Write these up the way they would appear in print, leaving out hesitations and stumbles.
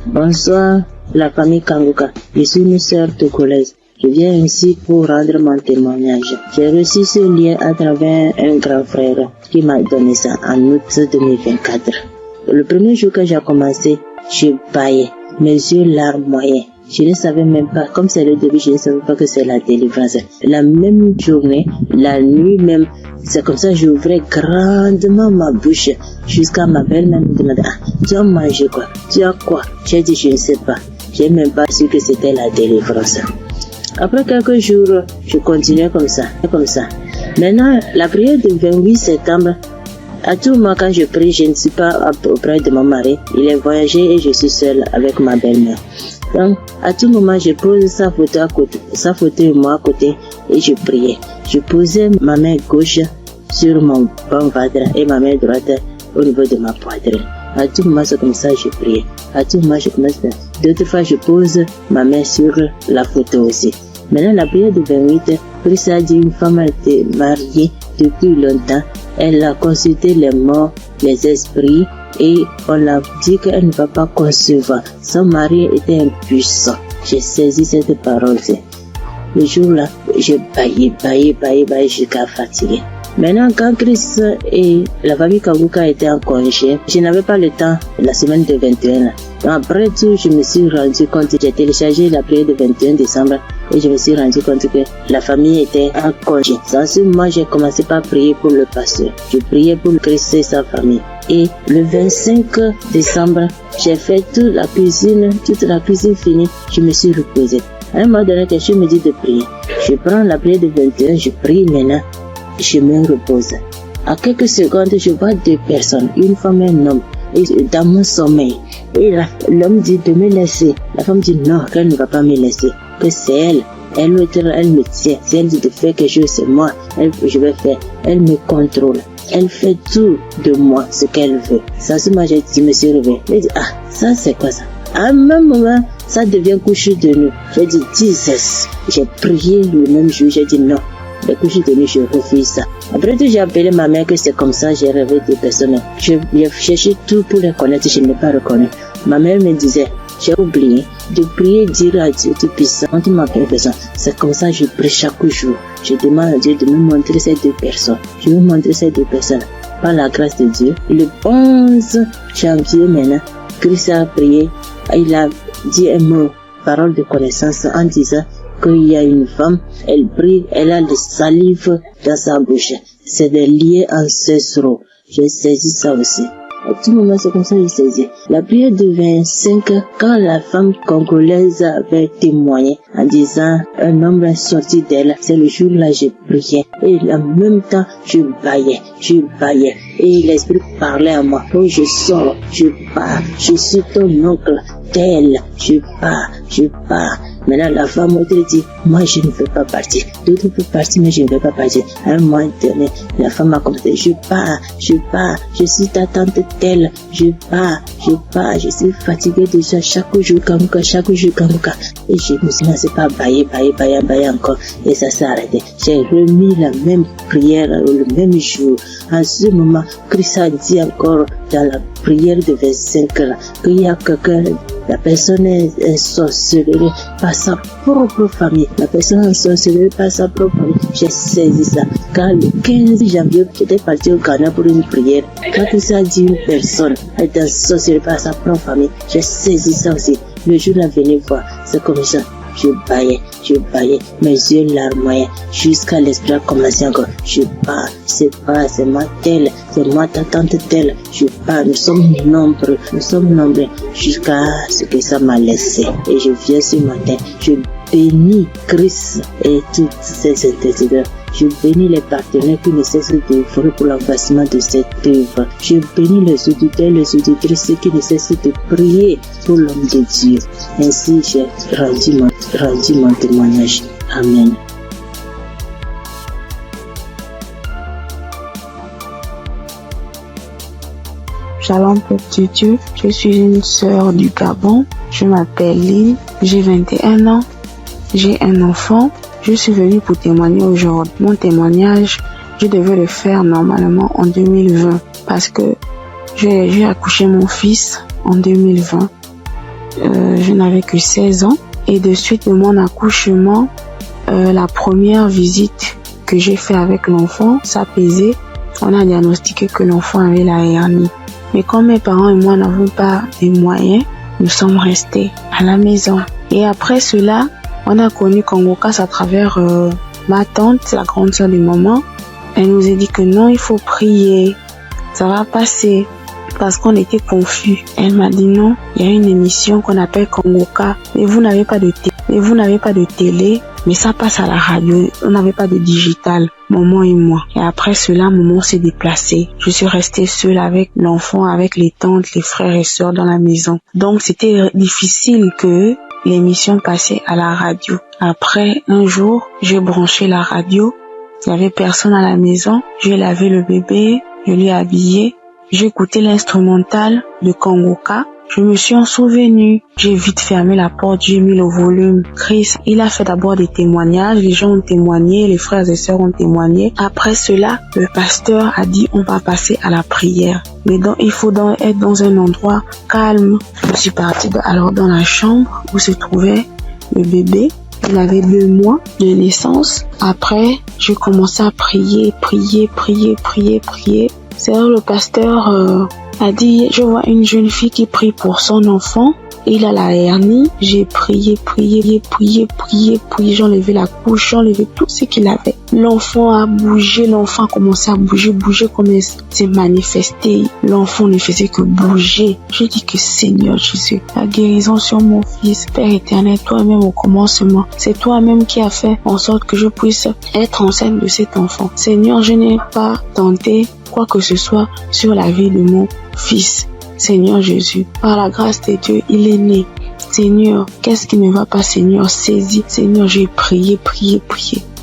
Bonsoir, la famille Kanguka. Je suis une sœur togolaise. Je viens ici pour rendre mon témoignage. J'ai reçu ce lien à travers un grand frère qui m'a donné ça en août 2024. Le premier jour que j'ai commencé, je baillais, mes yeux larmes moyens. Je ne savais même pas, comme c'est le début, je ne savais pas que c'est la délivrance. La même journée, la nuit même, c'est comme ça j'ouvrais grandement ma bouche jusqu'à ma belle-mère me demandait « tu as mangé quoi? Tu as quoi ?» J'ai dit « je ne sais pas. » J'ai même pas su que c'était la délivrance. Après quelques jours, je continuais comme ça. Maintenant, la prière du 28 septembre, à tout moment quand je prie, je ne suis pas auprès de mon mari. Il est voyagé et je suis seule avec ma belle-mère. Donc, à tout moment, je pose sa photo et moi à côté et je priais. Je posais ma main gauche sur mon bon ventre et ma main droite au niveau de ma poitrine. À tout moment, c'est comme ça que je priais. À tout moment, je commence. D'autres fois, je pose ma main sur la photo aussi. Maintenant, la prière du 28, Christ a dit une femme a été mariée depuis longtemps. Elle a consulté les morts, les esprits, et on a dit qu'elle ne va pas concevoir. Son mari était impuissant. J'ai saisi cette parole-ci. Le jour-là, je baillais jusqu'à fatiguer. Maintenant, quand Christ et la famille Kanguka étaient en congé, je n'avais pas le temps la semaine de 21. Donc après tout, je me suis rendu compte, j'ai téléchargé la prière du 21 décembre et je me suis rendu compte que la famille était en congé. Dans ce moment, j'ai commencé par prier pour le pasteur. Je priais pour Christ et sa famille. Et le 25 décembre, j'ai fait toute la cuisine finie, je me suis reposé. À un moment donné, quelqu'un me dit de prier. Je prends la prière du 21, je prie maintenant. Je me repose. À quelques secondes, je vois deux personnes, une femme et un homme, et dans mon sommeil. Et l'homme dit de me laisser. La femme dit non, qu'elle ne va pas me laisser, que c'est elle. Elle me tient. Si elle dit de faire quelque chose, c'est moi. Je vais faire. Elle me contrôle. Elle fait tout de moi, ce qu'elle veut. Ça, ce moment, je me suis réveillé. Je dis, ça c'est quoi ça? À un même moment, ça devient coucher de nuit. J'ai dit, Jesus. J'ai prié le même jour, j'ai dit non. Les couches de nuit, je refuse ça. Après tout, j'ai appelé ma mère que c'est comme ça, j'ai rêvé des personnes. J'ai cherché tout pour les connaître, je ne l'ai pas reconnu. Ma mère me disait, j'ai oublié de prier, dire à Dieu Tout-Puissant, quand tu m'appelles personne. C'est comme ça que je prie chaque jour. Je demande à Dieu de me montrer ces deux personnes. Je vais montrer ces deux personnes. Par la grâce de Dieu, le 11 janvier maintenant, Christ a prié, il a dit un mot, parole de connaissance, en disant qu'il y a une femme, elle prie, elle a des salives dans sa bouche. C'est des liens ancestraux. J'ai saisi ça aussi. À tout moment, c'est comme ça que j'ai saisi. La prière de 25, quand la femme congolaise avait témoigné en disant un homme est sorti d'elle, c'est le jour-là que j'ai prié. Et en même temps, je baillais. Et l'esprit parlait à moi. Oh, je sors, je pars, je suis ton oncle, tel, je pars. Maintenant, la femme m'a dit, moi, je ne veux pas partir. D'autres peuvent partir, mais je ne veux pas partir. À un moment donné, la femme m'a commencé, je pars. Je suis ta tante telle. Je pars. Je suis fatiguée déjà chaque jour, Kanguka. Et je me suis lancé par bailler encore. Et ça s'est arrêté. J'ai remis la même prière le même jour. En ce moment, Christ a dit encore dans la prière de 25 là, qu'il y a quelqu'un, la personne est sorcelée par sa propre famille. La personne est sorcelée par sa propre famille. J'ai saisi ça. Quand le 15 janvier, j'étais parti au Ghana pour une prière. Quand Christ a dit une personne est sorcelée par sa propre famille, j'ai saisi ça aussi. Le jour là, venez voir, c'est comme ça. Je baillais, mes yeux larmoyants, jusqu'à l'esprit a commencé encore. Je pars, c'est moi telle, c'est moi ta tante telle. Je pars, nous sommes nombreux, jusqu'à ce que ça m'a laissé. Et je viens ce matin, je bénis Christ et toutes ses intercesseurs. Je bénis les partenaires qui ne cessent d'œuvrer pour l'avancement de cette œuvre. Je bénis les auditeurs, les auditrices qui ne cessent de prier pour l'homme de Dieu. Ainsi, j'ai rendu mon témoignage. Amen. Shalom, peuple de Dieu. Je suis une sœur du Gabon. Je m'appelle Lynn. J'ai 21 ans. J'ai un enfant. Je suis venue pour témoigner aujourd'hui. Mon témoignage, je devais le faire normalement en 2020 parce que j'ai accouché mon fils en 2020. je n'avais que 16 ans. Et de suite de mon accouchement, la première visite que j'ai fait avec l'enfant, ça pesait. On a diagnostiqué que l'enfant avait la hernie. Mais comme mes parents et moi n'avons pas les moyens, nous sommes restés à la maison. Et après cela, on a connu Congo-CAS à travers ma tante, la grande sœur de maman. Elle nous a dit que non, il faut prier, ça va passer. Parce qu'on était confus. Elle m'a dit non, il y a une émission qu'on appelle Congo-CAS. Mais vous n'avez pas de télé, mais ça passe à la radio. On n'avait pas de digital, maman et moi. Et après cela, maman s'est déplacée. Je suis restée seule avec l'enfant, avec les tantes, les frères et sœurs dans la maison. Donc c'était difficile que l'émission passait à la radio. Après, un jour, j'ai branché la radio. Il n'y avait personne à la maison. J'ai lavé le bébé, je l'ai habillé. J'ai écouté l'instrumental de Congo-CAS. Je me suis en souvenu. J'ai vite fermé la porte, j'ai mis le volume. Chris, il a fait d'abord des témoignages. Les gens ont témoigné, les frères et sœurs ont témoigné. Après cela, le pasteur a dit on va passer à la prière. Mais donc, il faut être dans un endroit calme. Je suis partie alors dans la chambre où se trouvait le bébé. Il avait 2 mois de naissance. Après, j'ai commencé à prier. C'est là le pasteur a dit, je vois une jeune fille qui prie pour son enfant. Il a la hernie. J'ai prié. J'ai enlevé la couche, j'ai enlevé tout ce qu'il avait. L'enfant a bougé, l'enfant a commencé à bouger comme il s'est manifesté. L'enfant ne faisait que bouger. J'ai dit que Seigneur Jésus, la guérison sur mon fils, Père éternel, toi-même au commencement. C'est toi-même qui as fait en sorte que je puisse être enceinte de cet enfant. Seigneur, je n'ai pas tenté quoi que ce soit sur la vie de mon fils. Seigneur Jésus, par la grâce de Dieu, il est né. Seigneur, qu'est-ce qui ne va pas, Seigneur? Saisis. Seigneur, j'ai prié.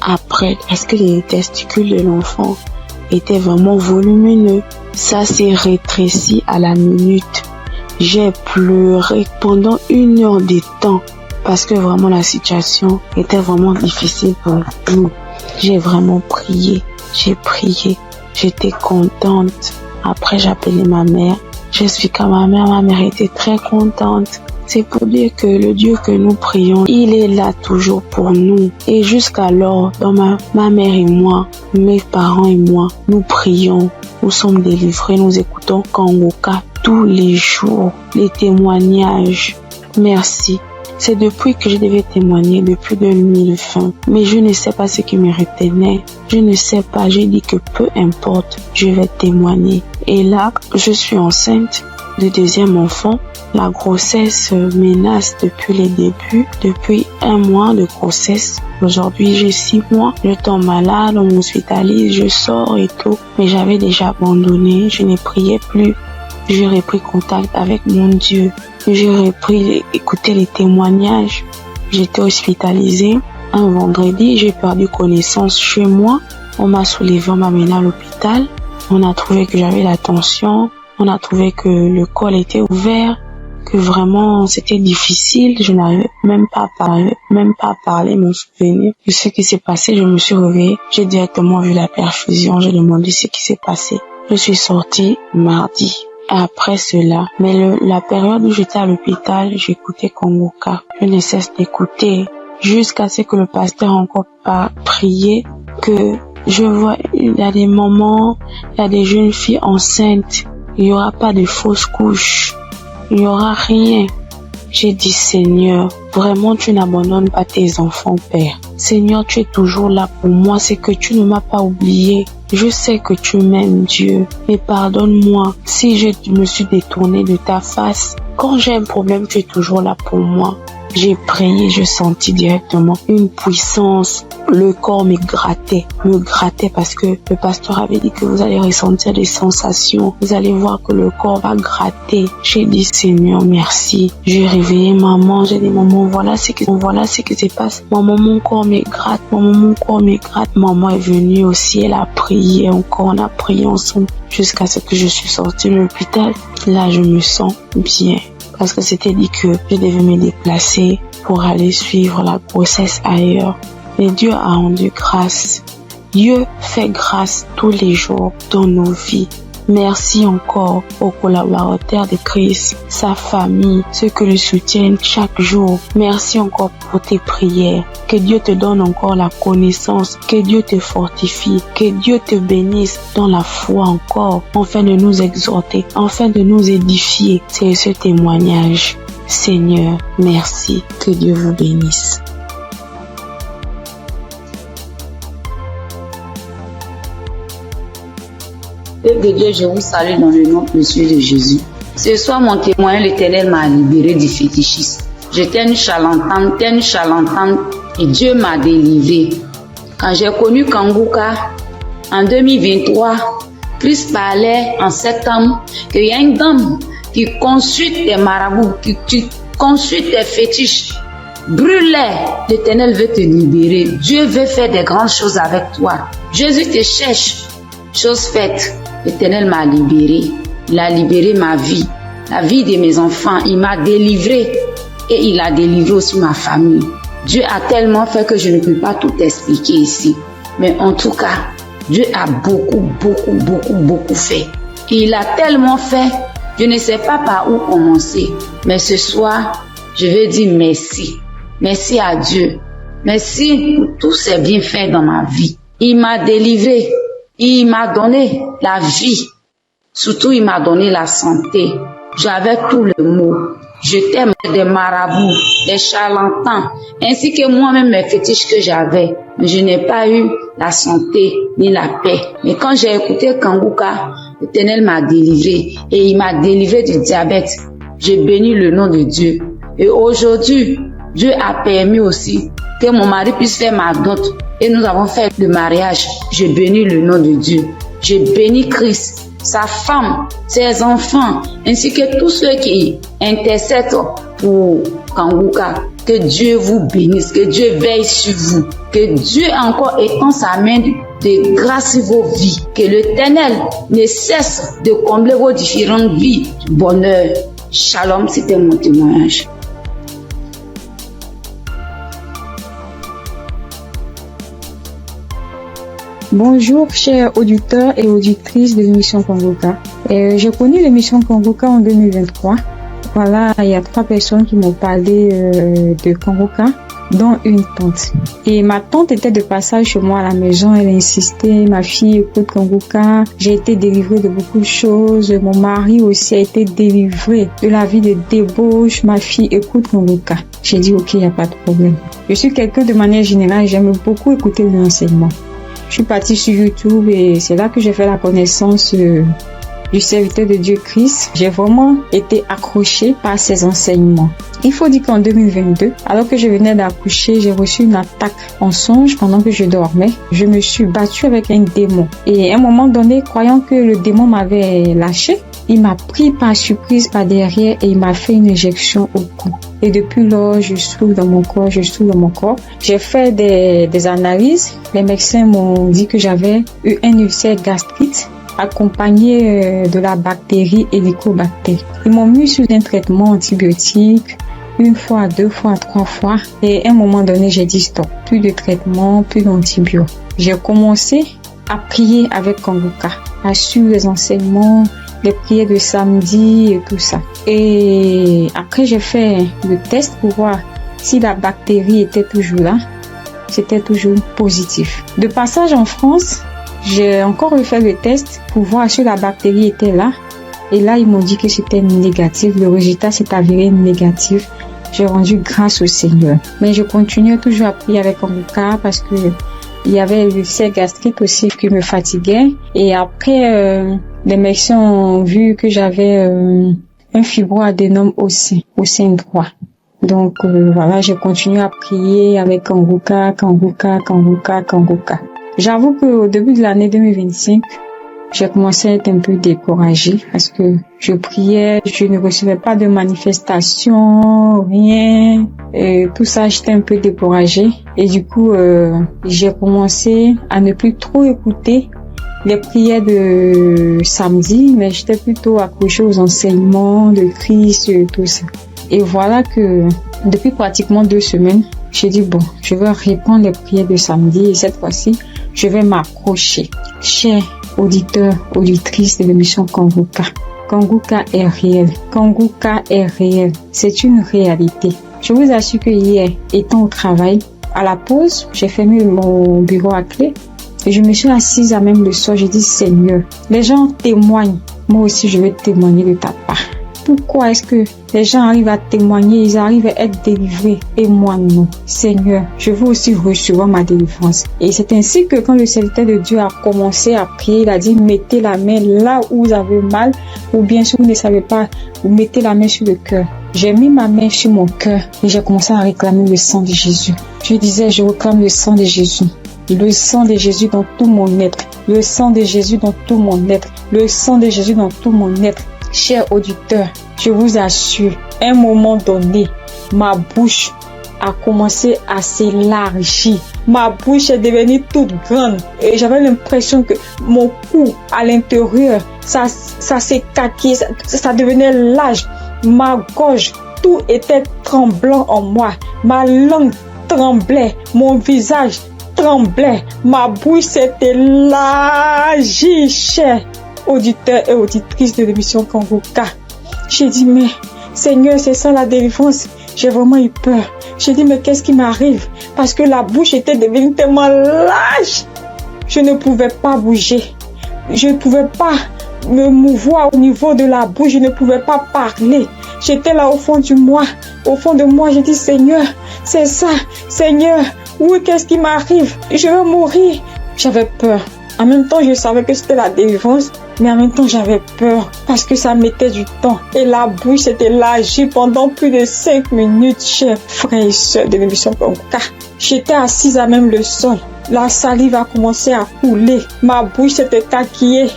Après, parce que les testicules de l'enfant étaient vraiment volumineux, ça s'est rétréci à la minute. J'ai pleuré pendant 1 heure de temps parce que vraiment la situation était vraiment difficile pour nous. J'ai vraiment prié. J'étais contente. Après, j'ai appelé ma mère. J'explique à ma mère était très contente. C'est pour dire que le Dieu que nous prions, il est là toujours pour nous. Et jusqu'alors, dans ma mère et moi, mes parents et moi, nous prions, nous sommes délivrés, nous écoutons Congo-CAS tous les jours, les témoignages. Merci. C'est depuis que je devais témoigner, depuis 2020. Mais je ne sais pas ce qui me retenait. Je ne sais pas. J'ai dit que peu importe, je vais témoigner. Et là, je suis enceinte de 2e enfant. La grossesse menace depuis les débuts. Depuis 1 mois de grossesse. Aujourd'hui, j'ai 6 mois. Je tombe malade, on m'hospitalise, je sors et tout. Mais j'avais déjà abandonné. Je ne priais plus. J'ai repris contact avec mon Dieu. J'ai repris écouter les témoignages. J'étais hospitalisée. Un vendredi, j'ai perdu connaissance chez moi. On m'a soulevé, on m'a mené à l'hôpital. On a trouvé que j'avais la tension. On a trouvé que le col était ouvert. Que vraiment c'était difficile. Je n'arrivais même pas à parler, mon souvenir de ce qui s'est passé. Je me suis réveillée. J'ai directement vu la perfusion. J'ai demandé ce qui s'est passé. Je suis sortie mardi. Après cela, mais la période où j'étais à l'hôpital, j'écoutais Congo-CAS. Je ne cesse d'écouter jusqu'à ce que le pasteur encore pas prié, que je vois, il y a des moments, il y a des jeunes filles enceintes, il n'y aura pas de fausses couches, il n'y aura rien. J'ai dit, Seigneur, vraiment tu n'abandonnes pas tes enfants, Père. Seigneur, tu es toujours là pour moi, c'est que tu ne m'as pas oublié. Je sais que tu m'aimes, Dieu, mais pardonne-moi si je me suis détournée de ta face. Quand j'ai un problème, tu es toujours là pour moi. J'ai prié, je sentis directement une puissance. Le corps me grattait parce que le pasteur avait dit que vous allez ressentir des sensations. Vous allez voir que le corps va gratter. J'ai dit, Seigneur, merci. J'ai réveillé maman. J'ai dit, maman, voilà ce qui se passe. Maman, mon corps me gratte. Maman est venue aussi. Elle a prié encore. On a prié ensemble jusqu'à ce que je suis sortie de l'hôpital. Là, je me sens bien. Parce que c'était dit que je devais me déplacer pour aller suivre la grossesse ailleurs. Mais Dieu a rendu grâce. Dieu fait grâce tous les jours dans nos vies. Merci encore aux collaborateurs de Christ, sa famille, ceux qui le soutiennent chaque jour. Merci encore pour tes prières. Que Dieu te donne encore la connaissance, que Dieu te fortifie, que Dieu te bénisse dans la foi encore, afin de nous exhorter, afin de nous édifier. C'est ce témoignage. Seigneur, merci. Que Dieu vous bénisse. Père de Dieu, je vous salue dans le nom précieux de Jésus. Ce soir, mon témoin, l'Éternel m'a libéré du fétichisme. J'étais une charlatane, et Dieu m'a délivré. Quand j'ai connu Kanguka, en 2023, Christ parlait en septembre qu'il y a une dame qui consulte des marabouts, qui consulte des fétiches. Brûle-les, l'Éternel veut te libérer. Dieu veut faire des grandes choses avec toi. Jésus te cherche. Chose faite, l'Éternel m'a libéré. Il a libéré ma vie, la vie de mes enfants. Il m'a délivré et il a délivré aussi ma famille. Dieu a tellement fait que je ne peux pas tout expliquer ici. Mais en tout cas, Dieu a beaucoup fait. Et il a tellement fait, je ne sais pas par où commencer. Mais ce soir, je veux dire merci. Merci à Dieu. Merci pour tous ces bienfaits dans ma vie. Il m'a délivré. Il m'a donné la vie. Surtout, il m'a donné la santé. J'avais tout le mot. J'étais des marabouts, des charlatans, ainsi que moi-même mes fétiches que j'avais. Mais je n'ai pas eu la santé ni la paix. Mais quand j'ai écouté Kanguka, l'Éternel m'a délivré et il m'a délivré du diabète. J'ai béni le nom de Dieu. Et aujourd'hui, Dieu a permis aussi que mon mari puisse faire ma dot. Et nous avons fait le mariage. Je bénis le nom de Dieu. Je bénis Christ, sa femme, ses enfants, ainsi que tous ceux qui intercèdent pour Kanguka. Que Dieu vous bénisse, que Dieu veille sur vous, que Dieu encore étend sa main de grâce sur vos vies, que l'Éternel ne cesse de combler vos différentes vies de bonheur. Shalom, c'était mon témoignage. Bonjour chers auditeurs et auditrices de l'émission Kanguka. J'ai connu l'émission Kanguka en 2023. Voilà, il y a 3 personnes qui m'ont parlé de Kanguka, dont une tante. Et ma tante était de passage chez moi à la maison, elle insistait, ma fille écoute Kanguka, j'ai été délivrée de beaucoup de choses, mon mari aussi a été délivré de la vie de débauche, ma fille écoute Kanguka. J'ai dit ok, il n'y a pas de problème. Je suis quelqu'un de manière générale, j'aime beaucoup écouter l'enseignement. Je suis partie sur YouTube et c'est là que j'ai fait la connaissance du serviteur de Dieu Christ. J'ai vraiment été accrochée par ses enseignements. Il faut dire qu'en 2022, alors que je venais d'accoucher, j'ai reçu une attaque en songe pendant que je dormais. Je me suis battue avec un démon. Et à un moment donné, croyant que le démon m'avait lâché, il m'a pris par surprise par derrière et il m'a fait une injection au cou. Et depuis lors, je souffre dans mon corps, J'ai fait des analyses. Les médecins m'ont dit que j'avais eu un ulcère gastrite accompagné de la bactérie Helicobacter. Ils m'ont mis sous un traitement antibiotique 1 fois, 2 fois, 3 fois. Et à un moment donné, j'ai dit stop. Plus de traitement, plus d'antibiotiques. J'ai commencé à prier avec Kanguka, à suivre les enseignements, les prières de samedi et tout ça. Et après, j'ai fait le test pour voir si la bactérie était toujours là. C'était toujours positif. De passage en France, j'ai encore refait le test pour voir si la bactérie était là. Et là, ils m'ont dit que c'était négatif. Le résultat s'est avéré négatif. J'ai rendu grâce au Seigneur. Mais je continuais toujours à prier avec Kanguka parce que il y avait l'ulcère gastrique aussi qui me fatiguait. Et après, les médecins ont vu que j'avais un fibroadénome au sein droit. Donc voilà, j'ai continué à prier avec Kanguka. J'avoue qu'au début de l'année 2025, j'ai commencé à être un peu découragée parce que je priais, je ne recevais pas de manifestations, rien. Et tout ça, j'étais un peu découragée. Et du coup, j'ai commencé à ne plus trop écouter les prières de samedi, mais j'étais plutôt accrochée aux enseignements de Christ et tout ça. Et voilà que depuis pratiquement 2 semaines, j'ai dit bon, je vais reprendre les prières de samedi et cette fois-ci, je vais m'accrocher. Chers auditeurs, auditrices de l'émission Kanguka. Kanguka est réel. Kanguka est réel. C'est une réalité. Je vous assure que hier, étant au travail, à la pause, j'ai fermé mon bureau à clé et je me suis assise à même le sol. J'ai dit, Seigneur, les gens témoignent. Moi aussi, je vais témoigner de ta part. Pourquoi est-ce que les gens arrivent à témoigner, ils arrivent à être délivrés et moi non? Seigneur, je veux aussi recevoir ma délivrance. Et c'est ainsi que quand le serviteur de Dieu a commencé à prier, il a dit mettez la main là où vous avez mal, ou bien si vous ne savez pas, vous mettez la main sur le cœur. J'ai mis ma main sur mon cœur et j'ai commencé à réclamer le sang de Jésus. Je disais, je réclame le sang de Jésus. Le sang de Jésus dans tout mon être. Le sang de Jésus dans tout mon être. Le sang de Jésus dans tout mon être. Chers auditeurs, je vous assure, à un moment donné, ma bouche a commencé à s'élargir. Ma bouche est devenue toute grande et j'avais l'impression que mon cou à l'intérieur, ça s'écaquait, ça devenait large. Ma gorge, tout était tremblant en moi. Ma langue tremblait, mon visage tremblait, ma bouche s'est élargie, chers auditeurs et auditrices de l'émission Kanguka. J'ai dit, mais Seigneur, c'est ça la délivrance. J'ai vraiment eu peur. J'ai dit, mais qu'est-ce qui m'arrive? Parce que la bouche était devenue tellement large. Je ne pouvais pas bouger. Je ne pouvais pas me mouvoir au niveau de la bouche. Je ne pouvais pas parler. J'étais là au fond de moi. J'ai dit, Seigneur, c'est ça. Seigneur, oui, qu'est-ce qui m'arrive? Je vais mourir. J'avais peur. En même temps, je savais que c'était la délivrance, mais en même temps, j'avais peur parce que ça mettait du temps. Et la bouche s'était élargie pendant plus de 5 minutes, chers frères et sœurs de l'émission Kanguka. J'étais assise à même le sol. La salive a commencé à couler. Ma bouche s'était taquillée.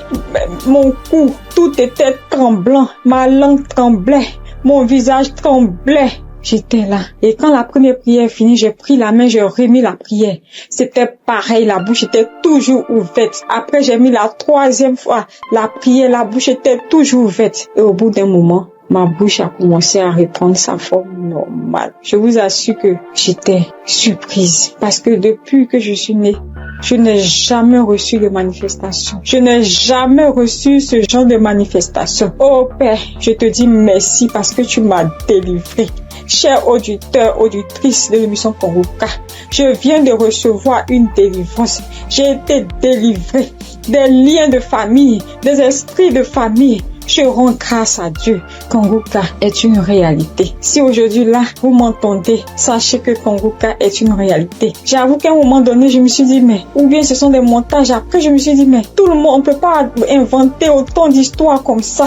Mon cou, tout était tremblant. Ma langue tremblait. Mon visage tremblait. J'étais là. Et quand la première prière est finie, j'ai pris la main, j'ai remis la prière. C'était pareil, la bouche était toujours ouverte. Après, j'ai mis la troisième fois la prière, la bouche était toujours ouverte. Et au bout d'un moment, ma bouche a commencé à reprendre sa forme normale. Je vous assure que j'étais surprise. Parce que depuis que je suis née, je n'ai jamais reçu de manifestation. Je n'ai jamais reçu ce genre de manifestation. Oh Père, je te dis merci parce que tu m'as délivré. Chers auditeurs, auditrices de l'émission Kanguka, je viens de recevoir une délivrance. J'ai été délivré des liens de famille, des esprits de famille. Je rends grâce à Dieu. Kanguka est une réalité. Si aujourd'hui là, vous m'entendez, sachez que Kanguka est une réalité. J'avoue qu'à un moment donné, je me suis dit, mais, ou bien ce sont des montages. Après, je me suis dit, mais, tout le monde, on peut pas inventer autant d'histoires comme ça.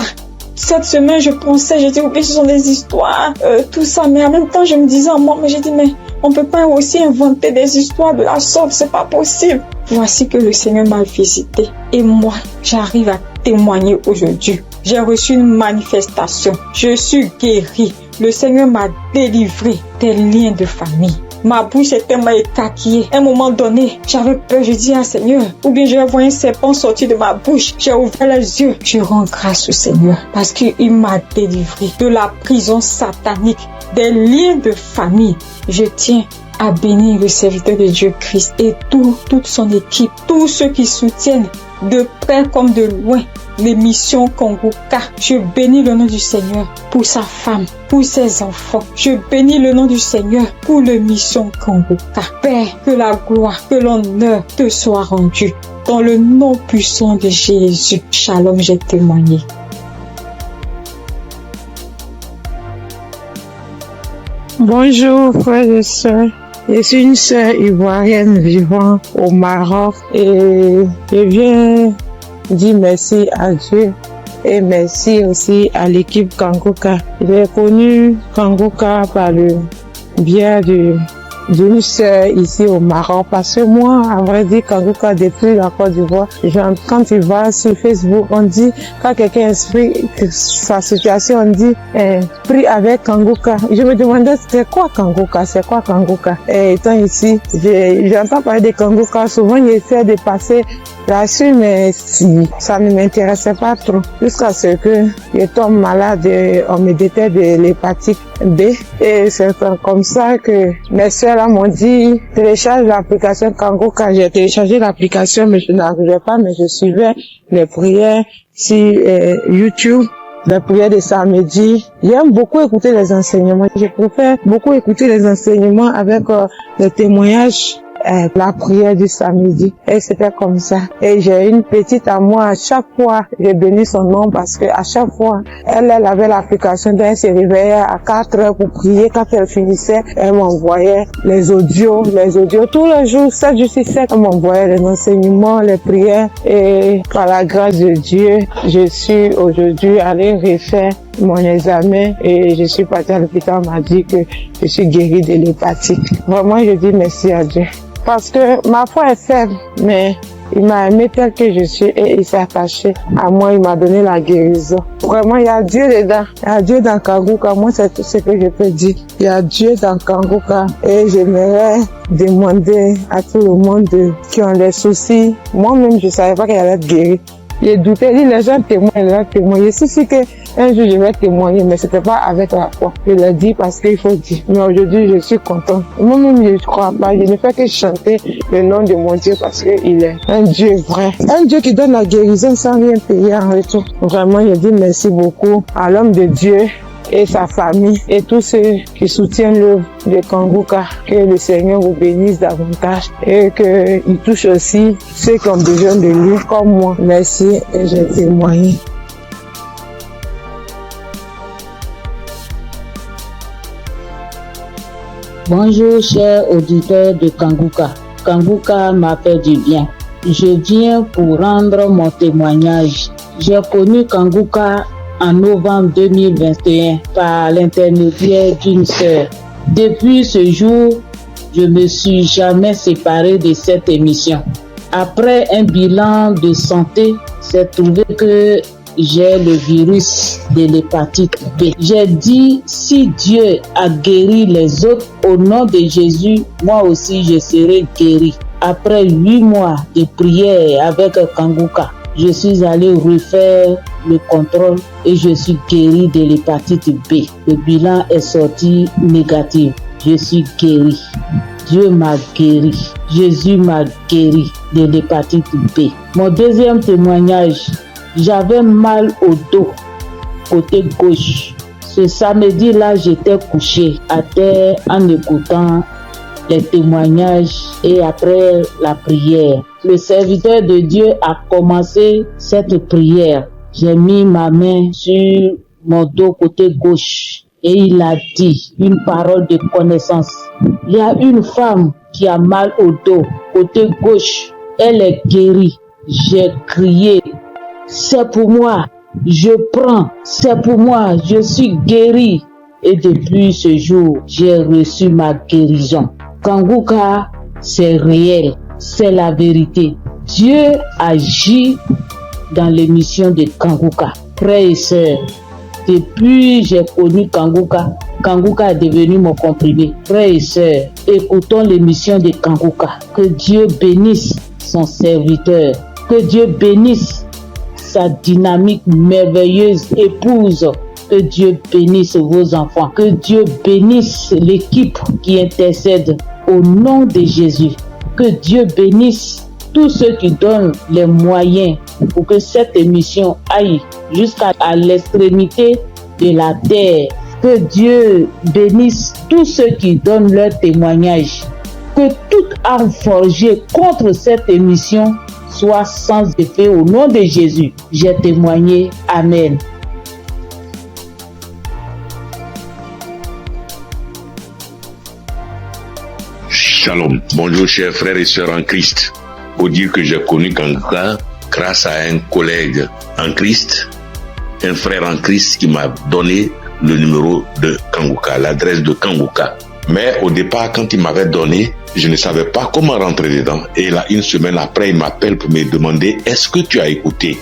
Cette semaine, je pensais, j'ai dit, ou bien ce sont des histoires, tout ça. Mais en même temps, je me disais en moi, mais j'ai dit, mais, on peut pas aussi inventer des histoires de la sorte, c'est pas possible. Voici que le Seigneur m'a visité. Et moi, j'arrive à témoigner aujourd'hui. J'ai reçu une manifestation. Je suis guérie. Le Seigneur m'a délivré des liens de famille. Ma bouche était tellement écaquillée. À un moment donné, j'avais peur. Je dis à Seigneur, ou bien je vais voir un serpent sortir de ma bouche. J'ai ouvert les yeux. Je rends grâce au Seigneur parce qu'il m'a délivré de la prison satanique, des liens de famille. Je tiens à bénir le serviteur de Dieu Christ et toute son équipe, tous ceux qui soutiennent de près comme de loin l'émission Kanguka. Je bénis le nom du Seigneur pour sa femme, pour ses enfants. Je bénis le nom du Seigneur pour l'émission Kanguka. Père, que la gloire, que l'honneur te soit rendu. Dans le nom puissant de Jésus. Shalom, j'ai témoigné. Bonjour frères et sœurs. Je suis une sœur ivoirienne vivant au Maroc et je viens dire merci à Dieu et merci aussi à l'équipe Kanguka. J'ai connu Kanguka par le biais d'une sœur ici au Maroc parce que moi, à vrai dire, Kanguka depuis la Côte d'Ivoire, quand tu vas sur Facebook, on dit, quand quelqu'un explique sa situation, on dit, prie avec Kanguka. Je me demandais, c'est quoi Kanguka? Et étant ici, j'entends parler de Kanguka, souvent j'essaie de passer là-dessus, mais si, ça ne m'intéressait pas trop. Jusqu'à ce que je tombe malade, on me détecte de l'hépatite B. Et c'est comme ça que mes soeurs m'ont dit, télécharge l'application Kanguka. J'ai téléchargé l'application, mais je n'arrivais pas, mais je suivais les prières sur YouTube. Les prières de samedi. J'aime beaucoup écouter les enseignements. Je préfère beaucoup écouter les enseignements avec les témoignages, la prière du samedi. Et c'était comme ça. Et j'ai une petite à moi, à chaque fois, j'ai béni son nom parce que à chaque fois, elle avait l'application, donc elle se réveillait à 4 heures pour prier. Quand elle finissait, elle m'envoyait les audios, tous les jours, 7 jours sur 7, elle m'envoyait les enseignements, les prières. Et par la grâce de Dieu, je suis aujourd'hui allée refaire mon examen et je suis partie à l'hôpital, on m'a dit que je suis guérie de l'hépatite. Vraiment, je dis merci à Dieu. Parce que ma foi est faible, mais il m'a aimé tel que je suis et il s'est attaché à moi, il m'a donné la guérison. Vraiment, il y a Dieu dedans. Il y a Dieu dans Kanguka. Moi, c'est tout ce que je peux dire. Il y a Dieu dans Kanguka et j'aimerais demander à tout le monde qui ont des soucis. Moi-même, je savais pas qu'il allait être guéri. J'ai douté, les gens témoignent. Je suis sûre qu'un jour je vais témoigner, mais c'était pas avec la foi. Je l'ai dit parce qu'il faut dire. Mais aujourd'hui, je suis contente. Moi-même, je ne crois pas. Je ne fais que chanter le nom de mon Dieu parce qu'il est un Dieu vrai. Un Dieu qui donne la guérison sans rien payer en retour. Vraiment, je dis merci beaucoup à l'homme de Dieu et sa famille et tous ceux qui soutiennent l'œuvre de Kanguka. Que le Seigneur vous bénisse davantage et qu'il touche aussi ceux qui ont besoin de lui comme moi. Merci et j'ai témoigné. Bonjour chers auditeurs de Kanguka. Kanguka m'a fait du bien. Je viens pour rendre mon témoignage. J'ai connu Kanguka en novembre 2021 par l'intermédiaire d'une sœur. Depuis ce jour, je ne me suis jamais séparé de cette émission. Après un bilan de santé, c'est trouvé que j'ai le virus de l'hépatite B. J'ai dit, si Dieu a guéri les autres, au nom de Jésus, moi aussi je serai guéri. Après 8 mois de prière avec Kanguka, je suis allé refaire le contrôle et je suis guéri de l'hépatite B. Le bilan est sorti négatif. Je suis guéri. Dieu m'a guéri. Jésus m'a guéri de l'hépatite B. Mon deuxième témoignage, j'avais mal au dos, côté gauche. Ce samedi-là, j'étais couché à terre en écoutant les témoignages et après la prière. Le serviteur de Dieu a commencé cette prière. J'ai mis ma main sur mon dos côté gauche et il a dit une parole de connaissance. Il y a une femme qui a mal au dos côté gauche. Elle est guérie. J'ai crié. C'est pour moi. Je prends. C'est pour moi. Je suis guéri. Et depuis ce jour, j'ai reçu ma guérison. Kanguka, c'est réel. C'est la vérité. Dieu agit dans l'émission de Kanguka. Frères et sœurs, depuis j'ai connu Kanguka, Kanguka est devenu mon comprimé. Frères et sœurs, écoutons l'émission de Kanguka. Que Dieu bénisse son serviteur. Que Dieu bénisse sa dynamique merveilleuse épouse. Que Dieu bénisse vos enfants. Que Dieu bénisse l'équipe qui intercède au nom de Jésus. Que Dieu bénisse tous ceux qui donnent les moyens pour que cette émission aille jusqu'à l'extrémité de la terre. Que Dieu bénisse tous ceux qui donnent leur témoignage. Que toute arme forgée contre cette émission soit sans effet au nom de Jésus. J'ai témoigné. Amen. Shalom. Bonjour chers frères et sœurs en Christ. Pour dire que j'ai connu Kanguka grâce à un collègue en Christ, un frère en Christ qui m'a donné le numéro de Kanguka, l'adresse de Kanguka. Mais au départ, quand il m'avait donné, je ne savais pas comment rentrer dedans. Et là, une semaine après, il m'appelle pour me demander « Est-ce que tu as écouté ?»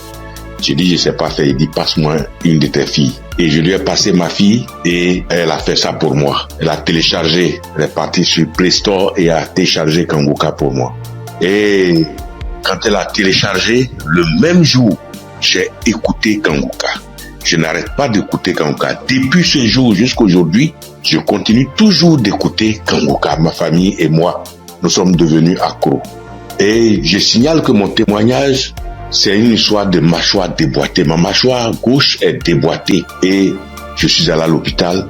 J'ai dit « Je ne sais pas faire ». Il dit « Passe-moi une de tes filles ». Et je lui ai passé ma fille et elle a fait ça pour moi. Elle a téléchargé, elle est partie sur Play Store et a téléchargé Kanguka pour moi. Et quand elle a téléchargé, le même jour, j'ai écouté Kanguka. Je n'arrête pas d'écouter Kanguka. Depuis ce jour jusqu'à aujourd'hui, je continue toujours d'écouter Kanguka. Ma famille et moi, nous sommes devenus accros. Et je signale que mon témoignage, c'est une histoire de mâchoire déboîtée. Ma mâchoire gauche est déboîtée et je suis allé à l'hôpital.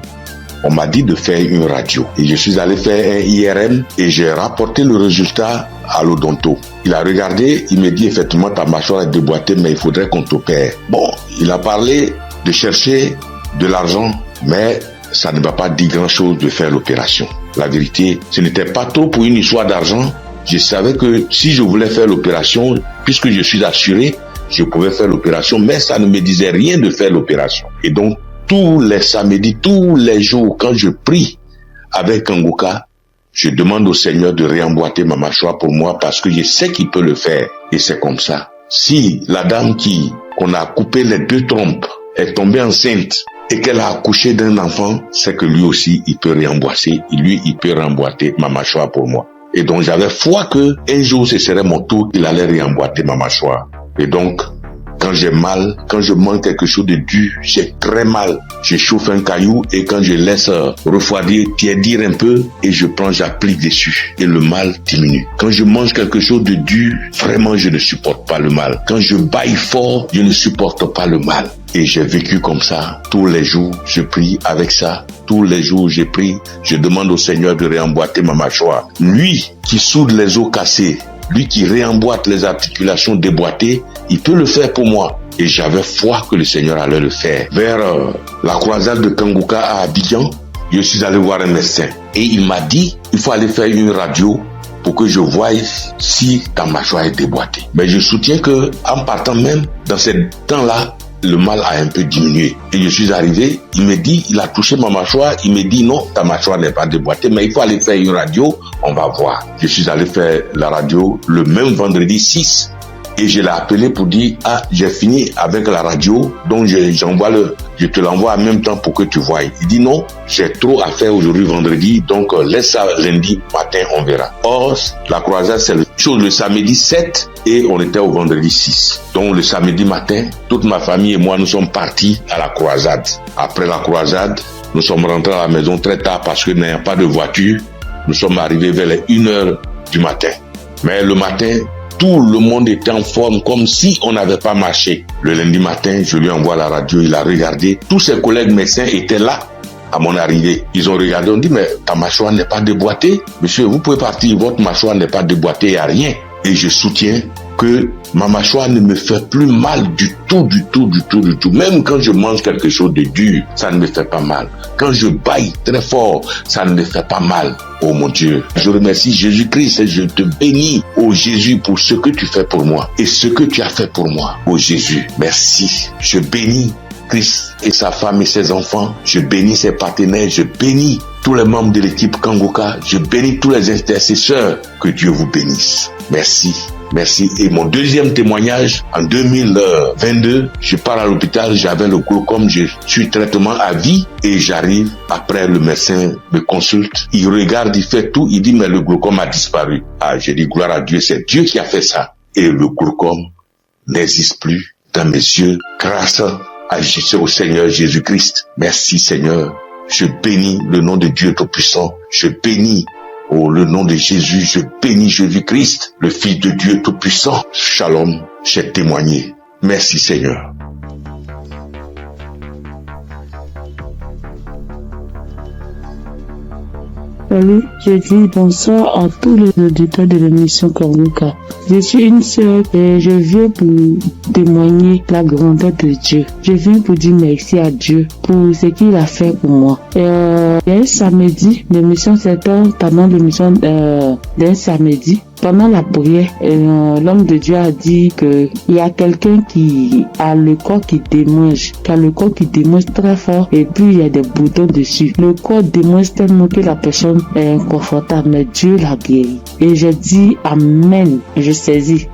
On m'a dit de faire une radio. Et je suis allé faire un IRM et j'ai rapporté le résultat à l'odonto. Il a regardé, il me dit effectivement ta mâchoire est déboîtée, mais il faudrait qu'on t'opère. Bon, il a parlé de chercher de l'argent, mais ça ne m'a pas dit grand-chose de faire l'opération. La vérité, ce n'était pas trop pour une histoire d'argent. Je savais que si je voulais faire l'opération, puisque je suis assuré, je pouvais faire l'opération, mais ça ne me disait rien de faire l'opération. Et donc, tous les samedis, tous les jours, quand je prie avec Kanguka, je demande au Seigneur de réemboîter ma mâchoire pour moi parce que je sais qu'il peut le faire. Et c'est comme ça. Si la dame qu'on a coupé les 2 trompes est tombée enceinte et qu'elle a accouché d'un enfant, c'est que lui aussi, il peut réemboîter. Il peut réemboîter ma mâchoire pour moi. Et donc, j'avais foi que un jour, ce serait mon tour, il allait réemboîter ma mâchoire. Et donc, quand j'ai mal, quand je mange quelque chose de dur, j'ai très mal. Je chauffe un caillou et quand je laisse refroidir, tiédir un peu et j'applique dessus et le mal diminue. Quand je mange quelque chose de dur, vraiment je ne supporte pas le mal. Quand je bâille fort, je ne supporte pas le mal. Et j'ai vécu comme ça. Tous les jours, je prie avec ça. Tous les jours, je prie. Je demande au Seigneur de réemboîter ma mâchoire. Lui qui soude les os cassés, lui qui réemboîte les articulations déboîtées, il peut le faire pour moi. Et j'avais foi que le Seigneur allait le faire. Vers la croisade de Kanguka à Abidjan, je suis allé voir un médecin. Et il m'a dit, il faut aller faire une radio pour que je voie si ta mâchoire est déboîtée. Mais je soutiens que en partant même, dans ce temps-là, le mal a un peu diminué. Et je suis arrivé, il me dit, il a touché ma mâchoire, il me dit non, ta mâchoire n'est pas déboîtée, mais il faut aller faire une radio, on va voir. Je suis allé faire la radio le même vendredi 6. Et je l'ai appelé pour dire, j'ai fini avec la radio, donc je te l'envoie en même temps pour que tu voies. Il dit non, j'ai trop à faire aujourd'hui vendredi, donc laisse ça lundi matin, on verra. Or, la croisade, c'est le samedi 7 et on était au vendredi 6. Donc le samedi matin, toute ma famille et moi, nous sommes partis à la croisade. Après la croisade, nous sommes rentrés à la maison très tard parce que n'ayant pas de voiture, nous sommes arrivés vers les 1h du matin. Mais le matin, tout le monde était en forme comme si on n'avait pas marché. Le lundi matin, je lui envoie la radio, il a regardé. Tous ses collègues médecins étaient là à mon arrivée. Ils ont regardé, on dit, mais ta mâchoire n'est pas déboîtée. Monsieur, vous pouvez partir, votre mâchoire n'est pas déboîtée, il n'y a rien. Et je soutiens que ma mâchoire ne me fait plus mal du tout. Même quand je mange quelque chose de dur, ça ne me fait pas mal. Quand je bâille très fort, ça ne me fait pas mal. Oh mon Dieu, je remercie Jésus-Christ et je te bénis, oh Jésus, pour ce que tu fais pour moi et ce que tu as fait pour moi. Oh Jésus, merci. Je bénis Christ et sa femme et ses enfants. Je bénis ses partenaires. Je bénis tous les membres de l'équipe Kanguka. Je bénis tous les intercesseurs. Que Dieu vous bénisse. Merci. Merci. Et mon deuxième témoignage, en 2022, je pars à l'hôpital, j'avais le glaucome, je suis traitement à vie et j'arrive, après le médecin me consulte, il regarde, il fait tout, il dit mais le glaucome a disparu. J'ai dit gloire à Dieu, c'est Dieu qui a fait ça. Et le glaucome n'existe plus dans mes yeux grâce au Seigneur Jésus-Christ. Merci Seigneur. Je bénis le nom de Dieu Tout-Puissant. Je bénis le nom de Jésus, je bénis Jésus-Christ, le Fils de Dieu Tout-Puissant. Shalom, j'ai témoigné. Merci Seigneur. Salut, je dis bonsoir à tous les auditeurs de l'émission Kanguka. Je suis une sœur et je viens pour témoigner la grandeur de Dieu. Je viens pour dire merci à Dieu pour ce qu'il a fait pour moi. Il y a un samedi, l'émission c'était pendant l'émission d'un samedi. Pendant la prière, l'homme de Dieu a dit que il y a quelqu'un qui a le corps qui démange, très fort et puis il y a des boutons dessus. Le corps démange tellement que la personne est inconfortable, mais Dieu l'a guéri. Et j'ai dit amen. Je saisis.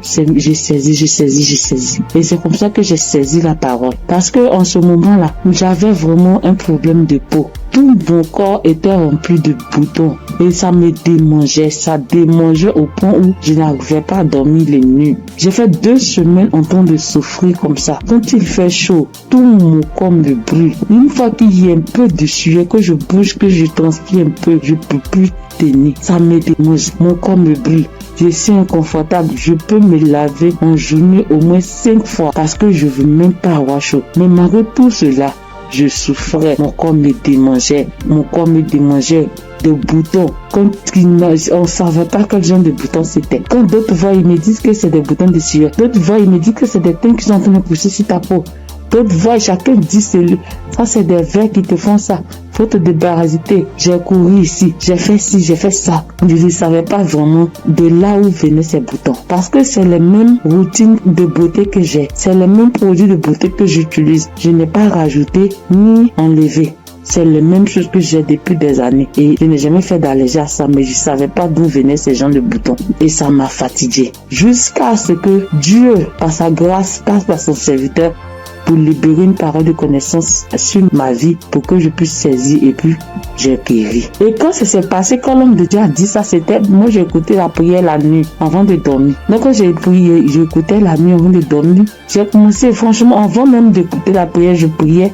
Et c'est comme ça que j'ai saisi la parole. Parce que en ce moment-là, j'avais vraiment un problème de peau. Tout mon corps était rempli de boutons et ça me démangeait. Ça démangeait au point où je n'arrivais pas à dormir les nuits. J'ai fait 2 semaines en train de souffrir comme ça. Quand il fait chaud, tout mon corps me brûle. Une fois qu'il y a un peu de sueur, que je bouge, que je transpire un peu, je peux plus tenir. Ça me démange. Mon corps me brûle. Je suis inconfortable. Je peux me laver en journée au moins 5 fois parce que je veux même pas avoir chaud. Mais malgré tout cela, je souffrais. Mon corps me démangeait. Mon corps me démangeait de boutons. Quand on ne savait pas quel genre de boutons c'était. Quand d'autres voient, ils me disent que c'est des boutons de sueur. D'autres voient, ils me disent que c'est des teintes qui sont en train de pousser sur ta peau. D'autres voient, chacun dit ça c'est des vers qui te font ça. Faut te débarrasser. J'ai couru ici, j'ai fait ci, j'ai fait ça. Je ne savais pas vraiment de là où venaient ces boutons. Parce que c'est les mêmes routines de beauté que j'ai. C'est les mêmes produits de beauté que j'utilise. Je n'ai pas rajouté ni enlevé. C'est la même chose que j'ai depuis des années. Et je n'ai jamais fait d'allergie à ça, mais je ne savais pas d'où venaient ces genres de boutons. Et ça m'a fatigué. Jusqu'à ce que Dieu, par sa grâce, passe par son serviteur pour libérer une parole de connaissance sur ma vie pour que je puisse saisir et puis j'ai guéri. Et quand ça s'est passé, quand l'homme de Dieu a dit ça, c'était, moi j'ai écouté la prière la nuit avant de dormir. Donc quand j'ai prié, j'écoutais la nuit avant de dormir. J'ai commencé, franchement, avant même d'écouter la prière, je priais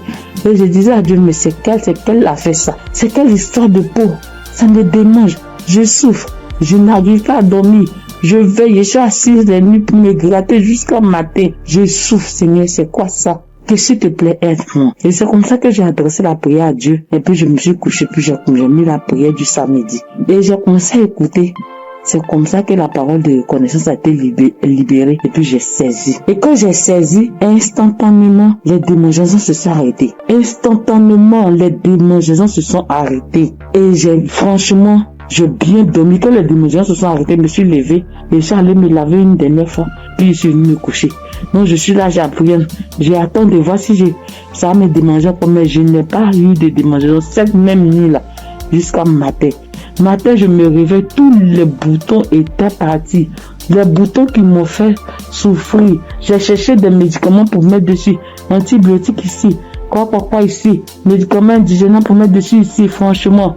et je disais à Dieu, mais c'est quelle a fait ça? C'est quelle histoire de peau? Ça me démange, je souffre, je n'arrive pas à dormir. Je veille, je suis assise les nuits pour me gratter jusqu'au matin. Je souffre, Seigneur, c'est quoi ça? Que s'il te plaît, aide-moi. Et c'est comme ça que j'ai adressé la prière à Dieu. Et puis je me suis couché, puis j'ai mis la prière du samedi. Et j'ai commencé à écouter. C'est comme ça que la parole de connaissance a été libérée. Et puis j'ai saisi. Et quand j'ai saisi, instantanément, les démangeaisons se sont arrêtées. Instantanément, les démangeaisons se sont arrêtées. Et j'ai bien dormi. Quand les démangeaisons se sont arrêtées, je me suis levé et je suis allé me laver une dernière fois. Puis je suis venu me coucher. Donc je suis là, j'ai appris. J'ai attendu de voir si ça me démangeait. Mais je n'ai pas eu de démangeaisons cette même nuit-là jusqu'à matin. Matin, je me réveille, tous les boutons étaient partis. Les boutons qui m'ont fait souffrir. J'ai cherché des médicaments pour mettre dessus. Antibiotiques ici. Quoi ici. Médicaments indigènes pour mettre dessus ici. Franchement,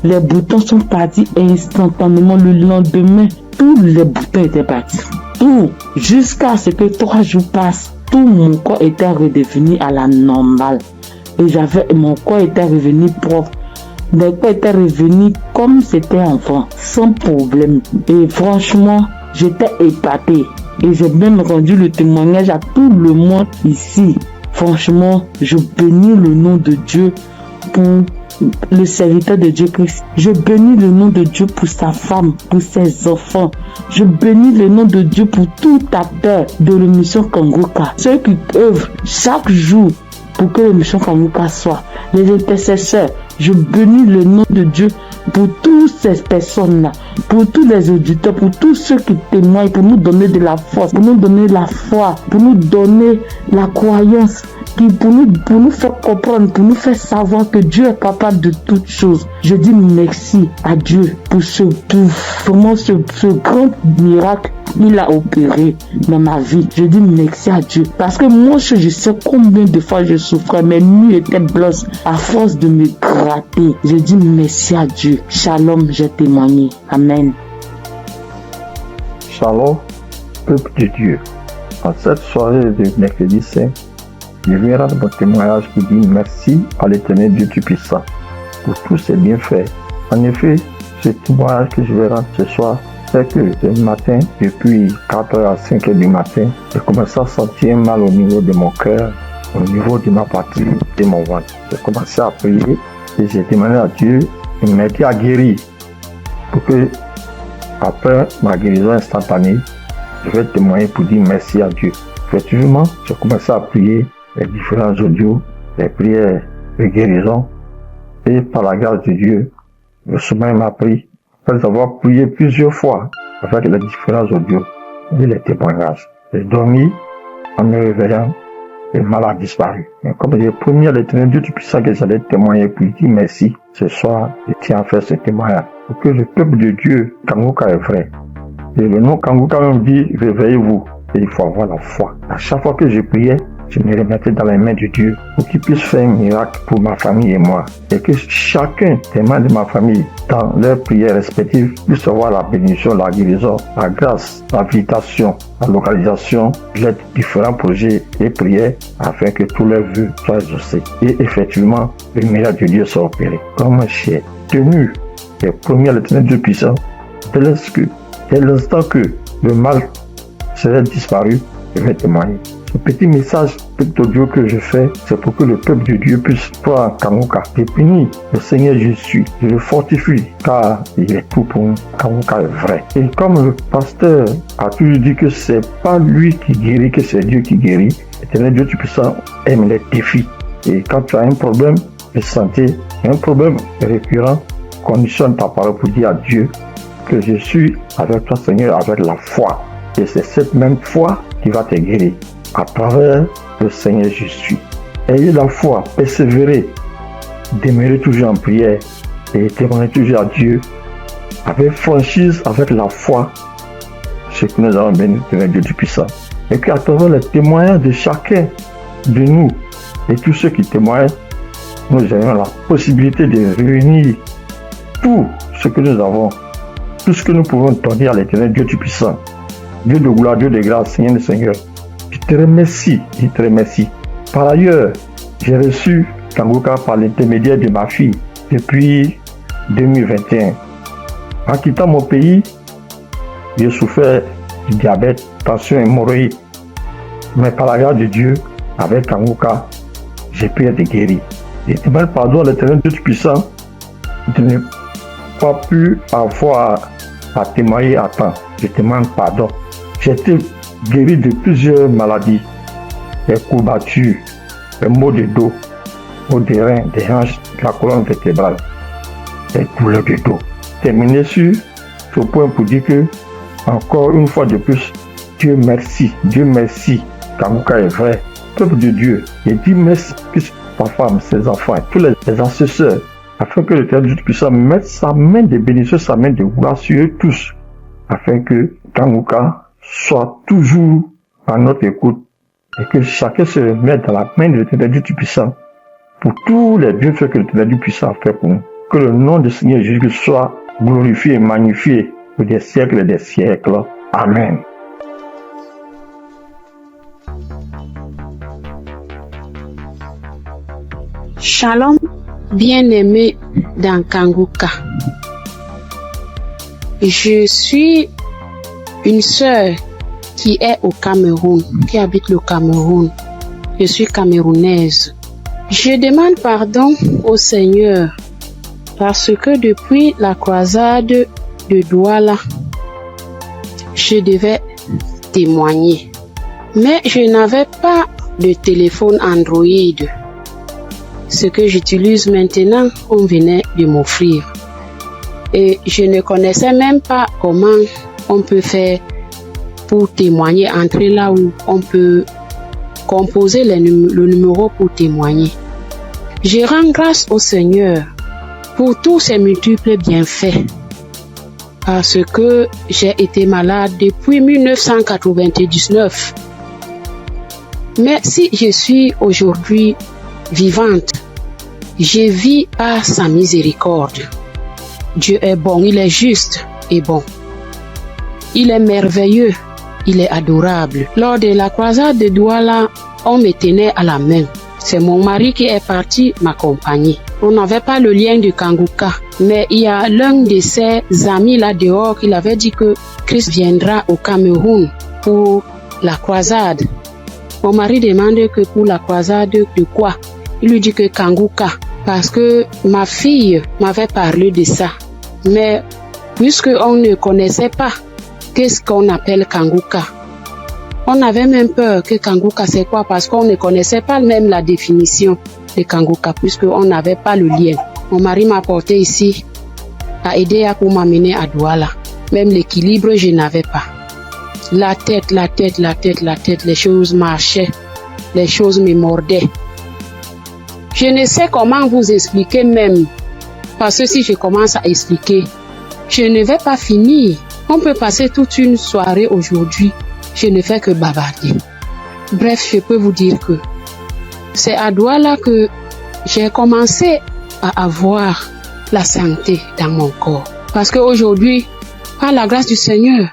les boutons sont partis instantanément. Le lendemain, tous les boutons étaient partis. Tout. Jusqu'à ce que 3 jours passent, tout mon corps était redevenu à la normale. Et mon corps était revenu propre. Mon corps était revenu comme c'était enfant, sans problème. Et franchement, j'étais épatée. Et j'ai même rendu le témoignage à tout le monde ici. Franchement, je bénis le nom de Dieu pour le serviteur de Dieu Christ. Je bénis le nom de Dieu pour sa femme, pour ses enfants. Je bénis le nom de Dieu pour tout acteur de l'émission Kangoka. Ceux qui œuvrent chaque jour pour que l'émission Kangoka soit. Les intercesseurs. Je bénis le nom de Dieu pour toutes ces personnes-là, pour tous les auditeurs, pour tous ceux qui témoignent, pour nous donner de la force, pour nous donner la foi, pour nous donner la croyance, pour nous faire comprendre, pour nous faire savoir que Dieu est capable de toutes choses. Je dis merci à Dieu pour ce grand miracle qu'il a opéré dans ma vie. Je dis merci à Dieu. Parce que moi, je sais combien de fois je souffrais. Mes nuits étaient blanches à force de me gratter. Je dis merci à Dieu. Shalom, j'ai témoigné. Amen. Shalom, peuple de Dieu. En cette soirée de mercredi saint, je viens rendre mon témoignage pour dire merci à l'Éternel Dieu Tout-Puissant pour tous ses bienfaits. En effet, ce témoignage que je vais rendre ce soir, c'est que ce matin, depuis 4h à 5h du matin, j'ai commencé à sentir mal au niveau de mon cœur, au niveau de ma poitrine, de mon ventre. J'ai commencé à prier et j'ai demandé à Dieu de m'aider à guérir pour que, après ma guérison instantanée, je vais témoigner pour dire merci à Dieu. Effectivement, j'ai commencé à prier les différents audios, les prières de guérison, et par la grâce de Dieu, le sommeil m'a pris. Après avoir prié plusieurs fois avec les différents audios et les témoignages, j'ai dormi en me réveillant et le mal a disparu. Et comme j'ai promis à l'Éternel Dieu Tout-Puissant que j'allais témoigner pour dire merci, ce soir, je tiens à faire ce témoignage pour que le peuple de Dieu, Kangoka est vrai. Et le nom Kangoka même dit, réveillez-vous. Et il faut avoir la foi. À chaque fois que je priais, je me remettais dans les mains de Dieu pour qu'il puisse faire un miracle pour ma famille et moi. Et que chacun des membres de ma famille, dans leurs prières respectives, puisse avoir la bénédiction, la guérison, la grâce, l'invitation, la localisation, l'aide, différents projets et prières afin que tous leurs vœux soient exaucés. Et effectivement, le miracle de Dieu soit opéré. Comme j'ai tenu les premiers à l'Éternel Dieu puissant, dès l'instant que le mal serait disparu, je vais témoigner. Ce petit message, petit audio que je fais, c'est pour que le peuple de Dieu puisse croire en Kanguka. Je bénis le Seigneur Jésus, je le fortifie, car il est tout pour nous. Kanguka est vrai. Et comme le pasteur a toujours dit que c'est pas lui qui guérit, que c'est Dieu qui guérit, l'Éternel Dieu Tout-Puissant aime les défis. Et quand tu as un problème de santé, un problème récurrent, conditionne ta parole pour dire à Dieu que je suis avec toi, Seigneur, avec la foi. Et c'est cette même foi qui va te guérir à travers le Seigneur Jésus. Ayez la foi, persévérez, demeurez toujours en prière et témoignez toujours à Dieu avec franchise, avec la foi, ce que nous avons béni de Dieu du puissant. Et qu'à travers les témoignages de chacun de nous et tous ceux qui témoignent, nous ayons la possibilité de réunir tout ce que nous avons, tout ce que nous pouvons donner à l'Éternel Dieu du puissant. Dieu de gloire, Dieu de grâce, Seigneur le Seigneur. Je te remercie. Par ailleurs, j'ai reçu Kanguka par l'intermédiaire de ma fille depuis 2021. En quittant mon pays, j'ai souffert du diabète, tension hémorroïde. Mais par la grâce de Dieu, avec Kanguka, j'ai pu être guéri. Et demande pardon à l'Éternel Dieu Tout-Puissant de ne pas pu avoir à témoigner à temps. Je demande pardon. J'ai été guéri de plusieurs maladies, des courbatures, des maux de dos, maux des reins, des hanches, de la colonne vertébrale, des douleurs de dos. Terminé sur ce point pour dire que, encore une fois de plus, Dieu merci, Kanguka est vrai, peuple de Dieu, et dis merci plus sa femme, ses enfants, et tous les ancêtres, afin que l'Éternel Tout-Puissant mette sa main de bénédiction, sa main de gloire sur eux tous, afin que Kanguka soit toujours à notre écoute et que chacun se mette dans la main de l'Éternel Tout-Puissant pour tous les bienfaits que l'Éternel Tout-Puissant a fait pour nous. Que le nom du Seigneur Jésus soit glorifié et magnifié pour des siècles et des siècles. Amen. Shalom, bien-aimé dans Kanguka. Je suis une sœur qui est au Cameroun, qui habite le Cameroun. Je suis camerounaise. Je demande pardon au Seigneur parce que depuis la croisade de Douala, je devais témoigner. Mais je n'avais pas de téléphone Android. Ce que j'utilise maintenant, on venait de m'offrir. Et je ne connaissais même pas comment on peut faire pour témoigner, entrer là où on peut composer le numéro pour témoigner. Je rends grâce au Seigneur pour tous ses multiples bienfaits parce que j'ai été malade depuis 1999. Mais si je suis aujourd'hui vivante, je vis par sa miséricorde. Dieu est bon, il est juste et bon. Il est merveilleux, il est adorable. Lors de la croisade de Douala, on me tenait à la main. C'est mon mari qui est parti m'accompagner. On n'avait pas le lien de Kanguka, mais il y a l'un de ses amis là dehors qui avait dit que Christ viendra au Cameroun pour la croisade. Mon mari demande que pour la croisade de quoi? Il lui dit que Kanguka, parce que ma fille m'avait parlé de ça. Mais puisque on ne connaissait pas qu'est-ce qu'on appelle Kanguka, on avait même peur que Kanguka c'est quoi parce qu'on ne connaissait pas même la définition de Kanguka puisqu'on n'avait pas le lien. Mon mari m'a porté ici, a aidé pour m'amener à Douala. Même l'équilibre, je n'avais pas. La tête, les choses marchaient, les choses me mordaient. Je ne sais comment vous expliquer même, parce que si je commence à expliquer, je ne vais pas finir. On peut passer toute une soirée aujourd'hui, je ne fais que bavarder. Bref, je peux vous dire que c'est à Douala que j'ai commencé à avoir la santé dans mon corps. Parce qu'aujourd'hui, par la grâce du Seigneur,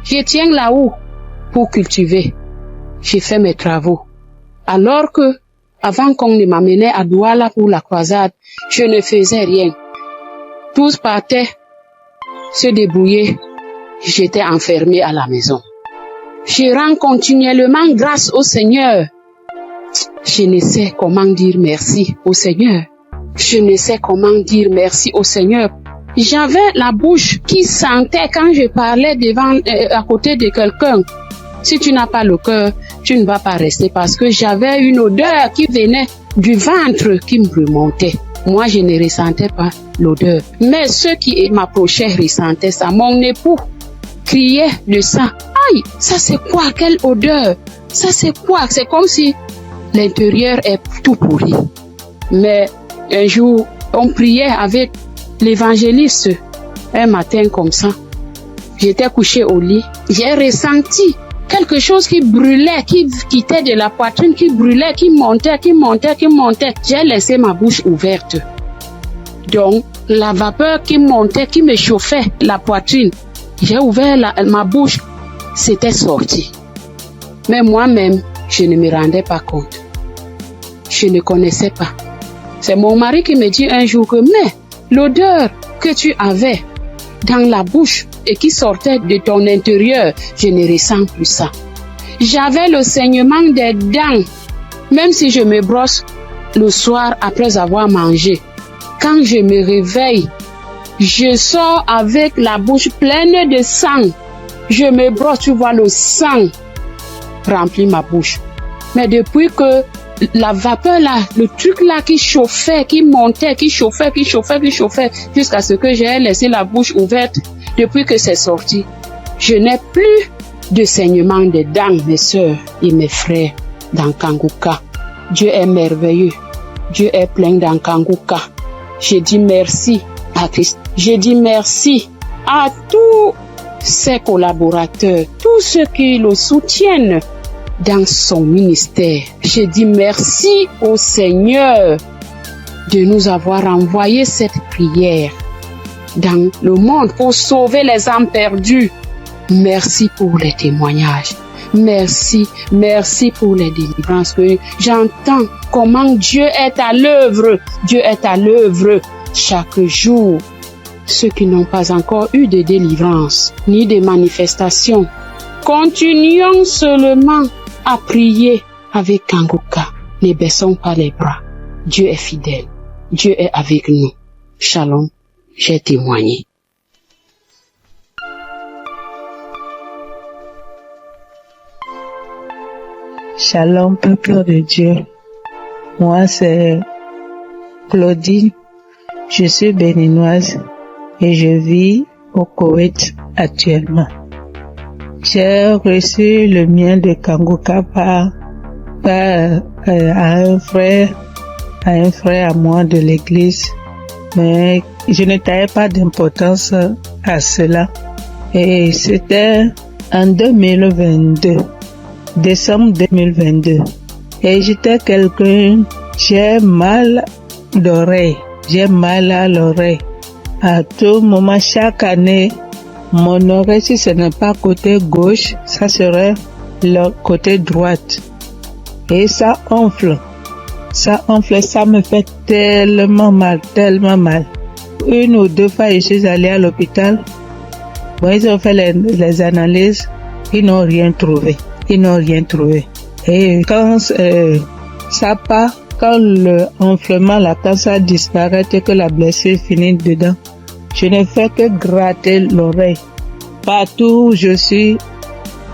je tiens là-haut pour cultiver. J'ai fait mes travaux. Alors que, avant qu'on ne m'amenait à Douala pour la croisade, je ne faisais rien. Tous partaient se débrouiller. J'étais enfermée à la maison. Je rends continuellement grâce au Seigneur. Je ne sais comment dire merci au Seigneur. Je ne sais comment dire merci au Seigneur. J'avais la bouche qui sentait quand je parlais à côté de quelqu'un. Si tu n'as pas le cœur, tu ne vas pas rester parce que j'avais une odeur qui venait du ventre qui me remontait. Moi, je ne ressentais pas l'odeur. Mais ceux qui m'approchaient ressentaient ça. Mon époux criait de ça. Aïe, ça c'est quoi? Quelle odeur? Ça c'est quoi? C'est comme si l'intérieur est tout pourri. Mais un jour, on priait avec l'évangéliste. Un matin comme ça, j'étais couchée au lit. J'ai ressenti quelque chose qui brûlait, qui quittait de la poitrine, qui brûlait, qui montait. J'ai laissé ma bouche ouverte. Donc, la vapeur qui montait, qui me chauffait la poitrine, j'ai ouvert ma bouche, c'était sorti. Mais moi-même, je ne me rendais pas compte. Je ne connaissais pas. C'est mon mari qui me dit un jour que, mais l'odeur que tu avais dans la bouche et qui sortait de ton intérieur, je ne ressens plus ça. J'avais le saignement des dents, même si je me brosse le soir après avoir mangé. Quand je me réveille, je sors avec la bouche pleine de sang. Je me brosse, tu vois le sang remplit ma bouche. Mais depuis que la vapeur là, le truc là qui chauffait, qui montait, qui chauffait, jusqu'à ce que j'ai laissé la bouche ouverte, depuis que c'est sorti, je n'ai plus de saignement des dents, mes soeurs et mes frères dans Kanguka. Dieu est merveilleux. Dieu est plein dans Kanguka. Je dis merci à Christ. Je dis merci à tous ses collaborateurs, tous ceux qui le soutiennent dans son ministère. Je dis merci au Seigneur de nous avoir envoyé cette prière dans le monde pour sauver les âmes perdues. Merci pour les témoignages. Merci pour les délivrances que j'entends comment Dieu est à l'œuvre. Dieu est à l'œuvre chaque jour. Ceux qui n'ont pas encore eu de délivrance ni de manifestation, continuons seulement à prier avec Kanguka. Ne baissons pas les bras. Dieu est fidèle. Dieu est avec nous. Shalom, j'ai témoigné. Shalom, peuple de Dieu. Moi, c'est Claudine. Je suis béninoise et je vis au Koweït actuellement. J'ai reçu le mien de Kanguka par un frère à moi de l'église, mais je ne taillais pas d'importance à cela. Et c'était en 2022, décembre 2022. Et j'étais quelqu'un, j'ai mal d'oreille, j'ai mal à l'oreille. À tout moment, chaque année, mon oreille, si ce n'est pas côté gauche, ça serait le côté droite. Et ça enfle, ça me fait tellement mal. Une ou deux fois, je suis allée à l'hôpital. Bon, ils ont fait les analyses, ils n'ont rien trouvé. Et quand ça part, quand le enflement, quand ça disparaît et que la blessure finit dedans, je ne fais que gratter l'oreille. Partout où je suis,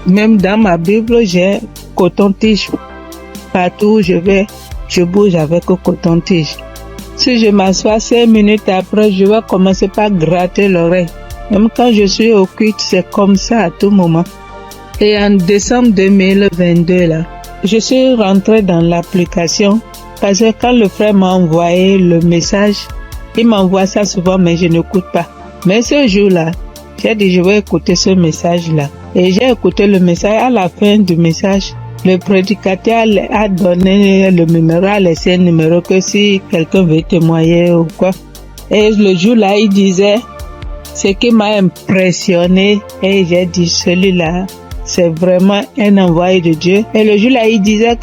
même dans ma Bible, j'ai coton-tige. Partout où je vais, je bouge avec coton-tige. Si je m'assois 5 minutes après, je vais commencer par gratter l'oreille. Même quand je suis au culte, c'est comme ça à tout moment. Et en décembre 2022, là, je suis rentrée dans l'application parce que quand le frère m'a envoyé le message, il m'envoie ça souvent, mais je n'écoute pas. Mais ce jour-là, j'ai dit, je vais écouter ce message-là. Et j'ai écouté le message. À la fin du message, Le prédicateur a donné le numéro, a laissé un numéro que si quelqu'un veut témoigner ou quoi. Et le jour-là, il disait, ce qui m'a impressionné, et j'ai dit, celui-là, c'est vraiment un envoyé de Dieu. Et le jour-là, il disait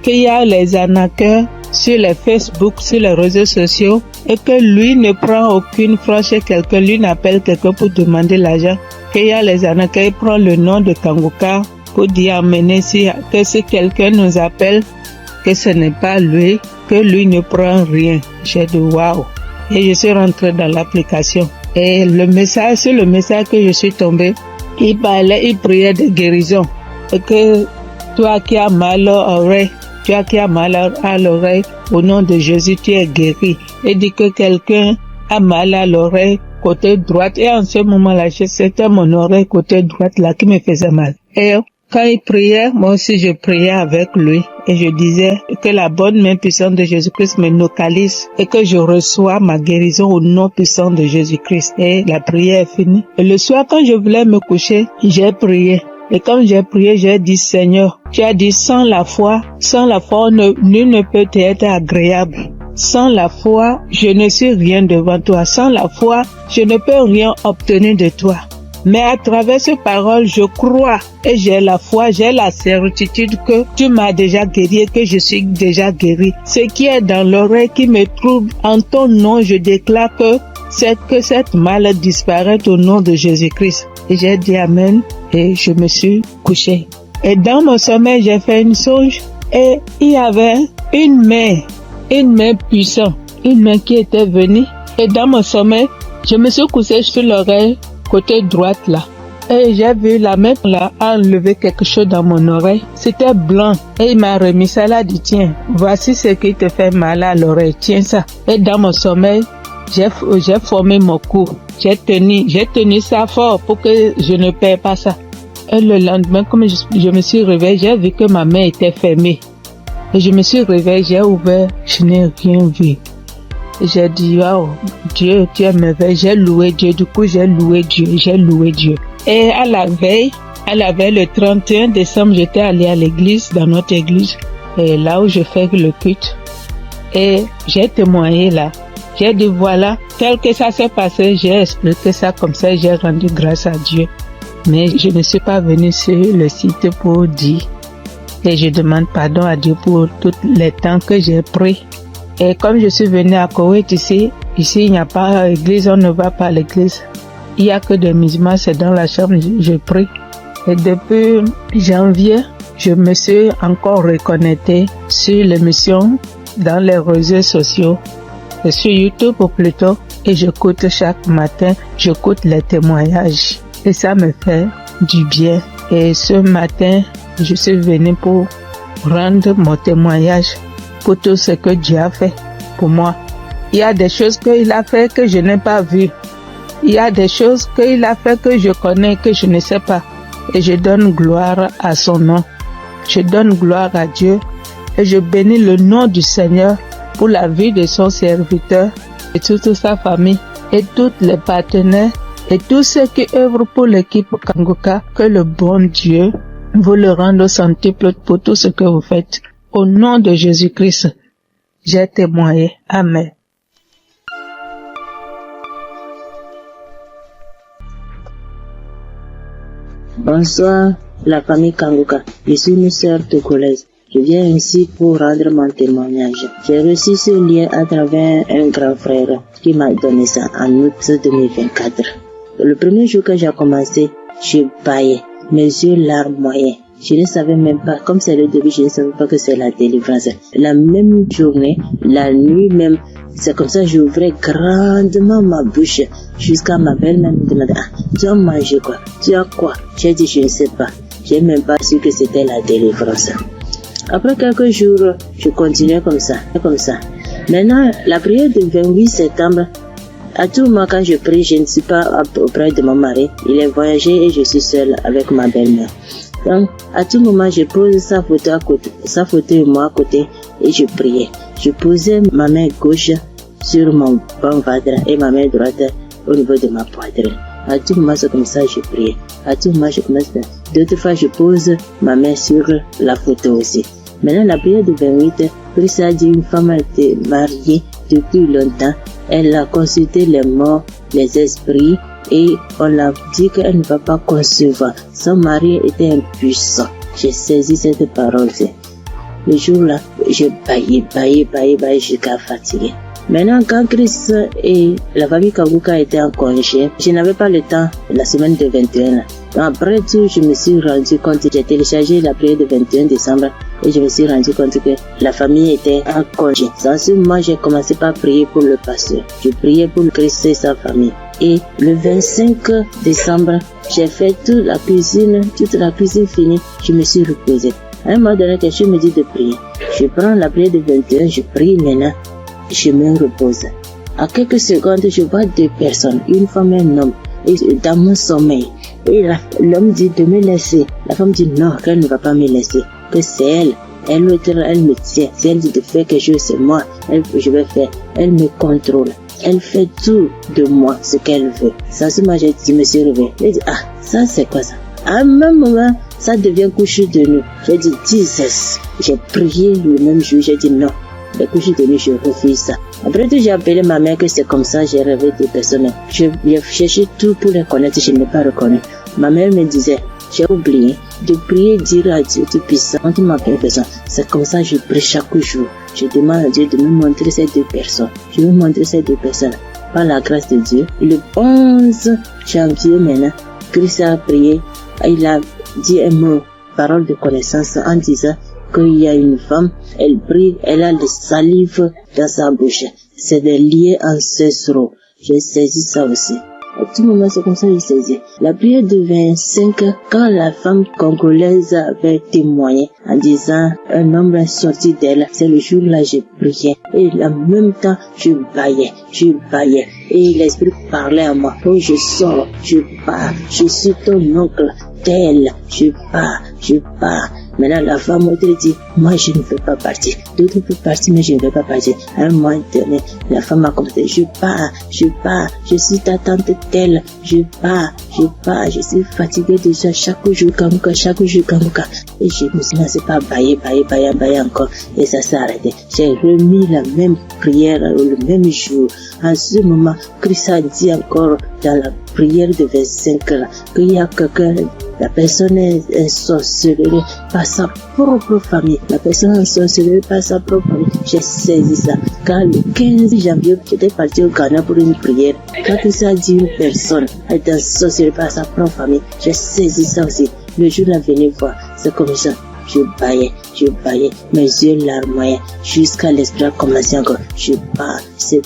qu'il y a les arnaqueurs sur les Facebook, sur les réseaux sociaux, et que lui ne prend aucune franche chez quelqu'un, lui n'appelle quelqu'un pour demander l'argent. Qu'il y a les arnaqueurs, il prend le nom de Kangoka pour dire amener que si quelqu'un nous appelle, que ce n'est pas lui, que lui ne prend rien. J'ai dit waouh. Et je suis rentrée dans l'application. Et le message, sur le message que je suis tombée, il priait de guérison. Et que toi qui as mal à l'oreille, toi qui as mal à l'oreille, au nom de Jésus, tu es guéri. Et dit que quelqu'un a mal à l'oreille, côté droite. Et en ce moment-là, c'était mon oreille côté droite là qui me faisait mal. Et quand il priait, moi aussi je priais avec lui. Et je disais que la bonne main puissante de Jésus-Christ me localise et que je reçois ma guérison au nom puissant de Jésus-Christ. Et la prière est finie. Et le soir, quand je voulais me coucher, j'ai prié. Et quand j'ai prié, j'ai dit, Seigneur, tu as dit, sans la foi, nul ne peut être agréable. Sans la foi, je ne suis rien devant toi. Sans la foi, je ne peux rien obtenir de toi. Mais à travers ces paroles, je crois et j'ai la foi, j'ai la certitude que tu m'as déjà guéri et que je suis déjà guéri. Ce qui est dans l'oreille qui me trouble, en ton nom, je déclare que cette maladie disparaît au nom de Jésus-Christ. Et j'ai dit Amen et je me suis couché. Et dans mon sommeil, j'ai fait une songe et il y avait une main puissante, une main qui était venue. Et dans mon sommeil, je me suis couché sur l'oreille côté droite là. Et j'ai vu la main là enlever quelque chose dans mon oreille. C'était blanc. Et il m'a remis ça là, dit tiens, voici ce qui te fait mal à l'oreille, tiens ça. Et dans mon sommeil, j'ai formé mon cou. J'ai tenu ça fort pour que je ne perds pas ça. Et le lendemain, comme je me suis réveillée, j'ai vu que ma main était fermée. Et je me suis réveillée, j'ai ouvert, je n'ai rien vu. J'ai dit, waouh, Dieu, tu es merveilleux. J'ai loué Dieu. Du coup, j'ai loué Dieu. Et à la veille, le 31 décembre, j'étais allée à l'église, dans notre église, et là où je fais le culte. Et j'ai témoigné là. J'ai dit, voilà, tel que ça s'est passé, j'ai expliqué ça comme ça, j'ai rendu grâce à Dieu. Mais je ne suis pas venue sur le site pour dire. Et je demande pardon à Dieu pour tous les temps que j'ai pris. Et comme je suis venue à Koweït ici il n'y a pas d'église, on ne va pas à l'église. Il n'y a que des musulmans, c'est dans la chambre, je prie. Et depuis janvier, je me suis encore reconnectée sur l'émission dans les réseaux sociaux, et sur YouTube plutôt, et j'écoute chaque matin, j'écoute les témoignages. Et ça me fait du bien. Et ce matin, je suis venue pour rendre mon témoignage pour tout ce que Dieu a fait pour moi. Il y a des choses qu'il a fait que je n'ai pas vues. Il y a des choses qu'il a fait que je connais, que je ne sais pas. Et je donne gloire à son nom. Je donne gloire à Dieu. Et je bénis le nom du Seigneur pour la vie de son serviteur et toute sa famille et tous les partenaires et tous ceux qui œuvrent pour l'équipe Kangoka. Que le bon Dieu vous le rende au centuple pour tout ce que vous faites. Au nom de Jésus-Christ, j'ai témoigné. Amen. Bonsoir, la famille Kangoka. Je suis une sœur togolaise. Je viens ici pour rendre mon témoignage. J'ai reçu ce lien à travers un grand frère qui m'a donné ça en août 2024. Le premier jour que j'ai commencé, je baillais, mes yeux larmes moyens. Je ne savais même pas, comme c'est le début, je ne savais pas que c'est la délivrance. La même journée, la nuit même, c'est comme ça j'ouvrais grandement ma bouche jusqu'à ma belle-mère me demandait, tu as mangé quoi? Tu as quoi? J'ai dit, je ne sais pas. J'ai même pas su que c'était la délivrance. Après quelques jours, je continuais comme ça. Maintenant, la prière du 28 septembre, à tout moment quand je prie, je ne suis pas auprès de mon mari. Il est voyagé et je suis seule avec ma belle-mère. Donc, à tout moment, je pose sa photo et moi à côté et je priais. Je posais ma main gauche sur mon bon ventre et ma main droite au niveau de ma poitrine. À tout moment, c'est comme ça que je priais. À tout moment, je commence D'autres fois, je pose ma main sur la photo aussi. Maintenant, la prière de 28, Christ a dit une femme a été mariée depuis longtemps. Elle a consulté les morts, les esprits, et on a dit qu'elle ne va pas concevoir. Son mari était impuissant. J'ai saisi cette parole. Le jour-là, je baillais jusqu'à fatiguer. Maintenant, quand Christ et la famille Kanguka étaient en congé, je n'avais pas le temps la semaine de 21. Après tout, je me suis rendu compte, j'ai téléchargé la prière de 21 décembre et je me suis rendu compte que la famille était en congé. Dans ce moment, j'ai commencé par prier pour le pasteur. Je priais pour Christ et sa famille. Et le 25 décembre, j'ai fait toute la cuisine finie, je me suis reposé. À un moment donné, quelqu'un me dit de prier. Je prends la prière de 21, je prie maintenant. Je me repose. À quelques secondes, je vois deux personnes, une femme et un homme, et dans mon sommeil. Et là, l'homme dit de me laisser. La femme dit non, qu'elle ne va pas me laisser, que c'est elle. Elle me tient. Si elle dit de faire quelque chose, c'est moi. Je vais faire. Elle me contrôle. Elle fait tout de moi, ce qu'elle veut. Ça, ce moment, je me suis réveillé. J'ai dit, ça, c'est quoi ça? À un même moment, ça devient coucher de nuit. J'ai dit, Jesus. J'ai prié le même jour. J'ai dit non. Les couches de nuit, je refuse ça. Après tout, j'ai appelé ma mère que c'est comme ça, j'ai rêvé des personnes. J'ai cherché tout pour les connaître, je n'ai pas reconnu. Ma mère me disait, j'ai oublié de prier, dire à Dieu Tout-Puissant, quand tu m'appelles personne. C'est comme ça, je prie chaque jour. Je demande à Dieu de me montrer ces deux personnes. Je vais montrer ces deux personnes. Par la grâce de Dieu, le 11 janvier maintenant, Christ a prié, il a dit un mot, parole de connaissance, en disant qu'il y a une femme, elle prie, elle a le salive dans sa bouche. C'est des liens ancestraux. J'ai saisi ça aussi. À tout moment, c'est comme ça que j'ai saisi. La prière de 25, quand la femme congolaise avait témoigné en disant un homme est sorti d'elle, c'est le jour-là j'ai prié. Et en même temps, je baillais. Et l'esprit parlait à moi. Oh, je sors, je pars, je suis ton oncle, tel, je pars. Maintenant, la femme m'a dit, moi, je ne veux pas partir. D'autres peuvent partir, mais je ne veux pas partir. À un moment donné, la femme a commencé, je pars. Je suis ta tante telle. Je pars. Je suis fatiguée déjà chaque jour, Kanguka. Et je me suis lancé par bailler encore. Et ça s'est arrêté. J'ai remis la même prière le même jour. En ce moment, Christ a dit encore dans la prière de 25 là, qu'il y a quelqu'un, la personne est sorcelée par sa propre famille. La personne est sorcelée par sa propre famille. J'ai saisi ça. Quand le 15 janvier, j'étais parti au Ghana pour une prière. Quand Christ a dit une personne est sorcelée par sa propre famille, j'ai saisi ça aussi. Le jour là, venez voir, c'est comme ça. Je baillais, mes yeux larmoyaient, jusqu'à l'esprit a commencé encore. Je pars, c'est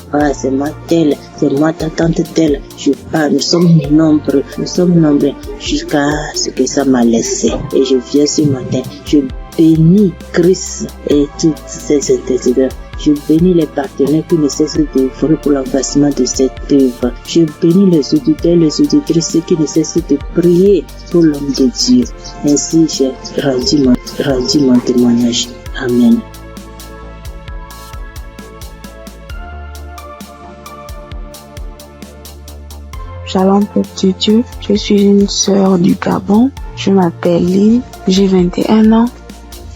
moi telle, c'est moi ta tante telle. Je pars, nous sommes nombreux, jusqu'à ce que ça m'a laissé. Et je viens ce matin, je bénis Christ et toutes ses intercesseurs. Je bénis les partenaires qui ne cessent d'œuvrer pour l'avancement de cette œuvre. Je bénis les auditeurs, les auditrices qui ne cessent de prier pour l'homme de Dieu. Ainsi, j'ai rendu mon témoignage. Amen. Shalom, peuple de Dieu. Je suis une sœur du Gabon. Je m'appelle Lynn. J'ai 21 ans.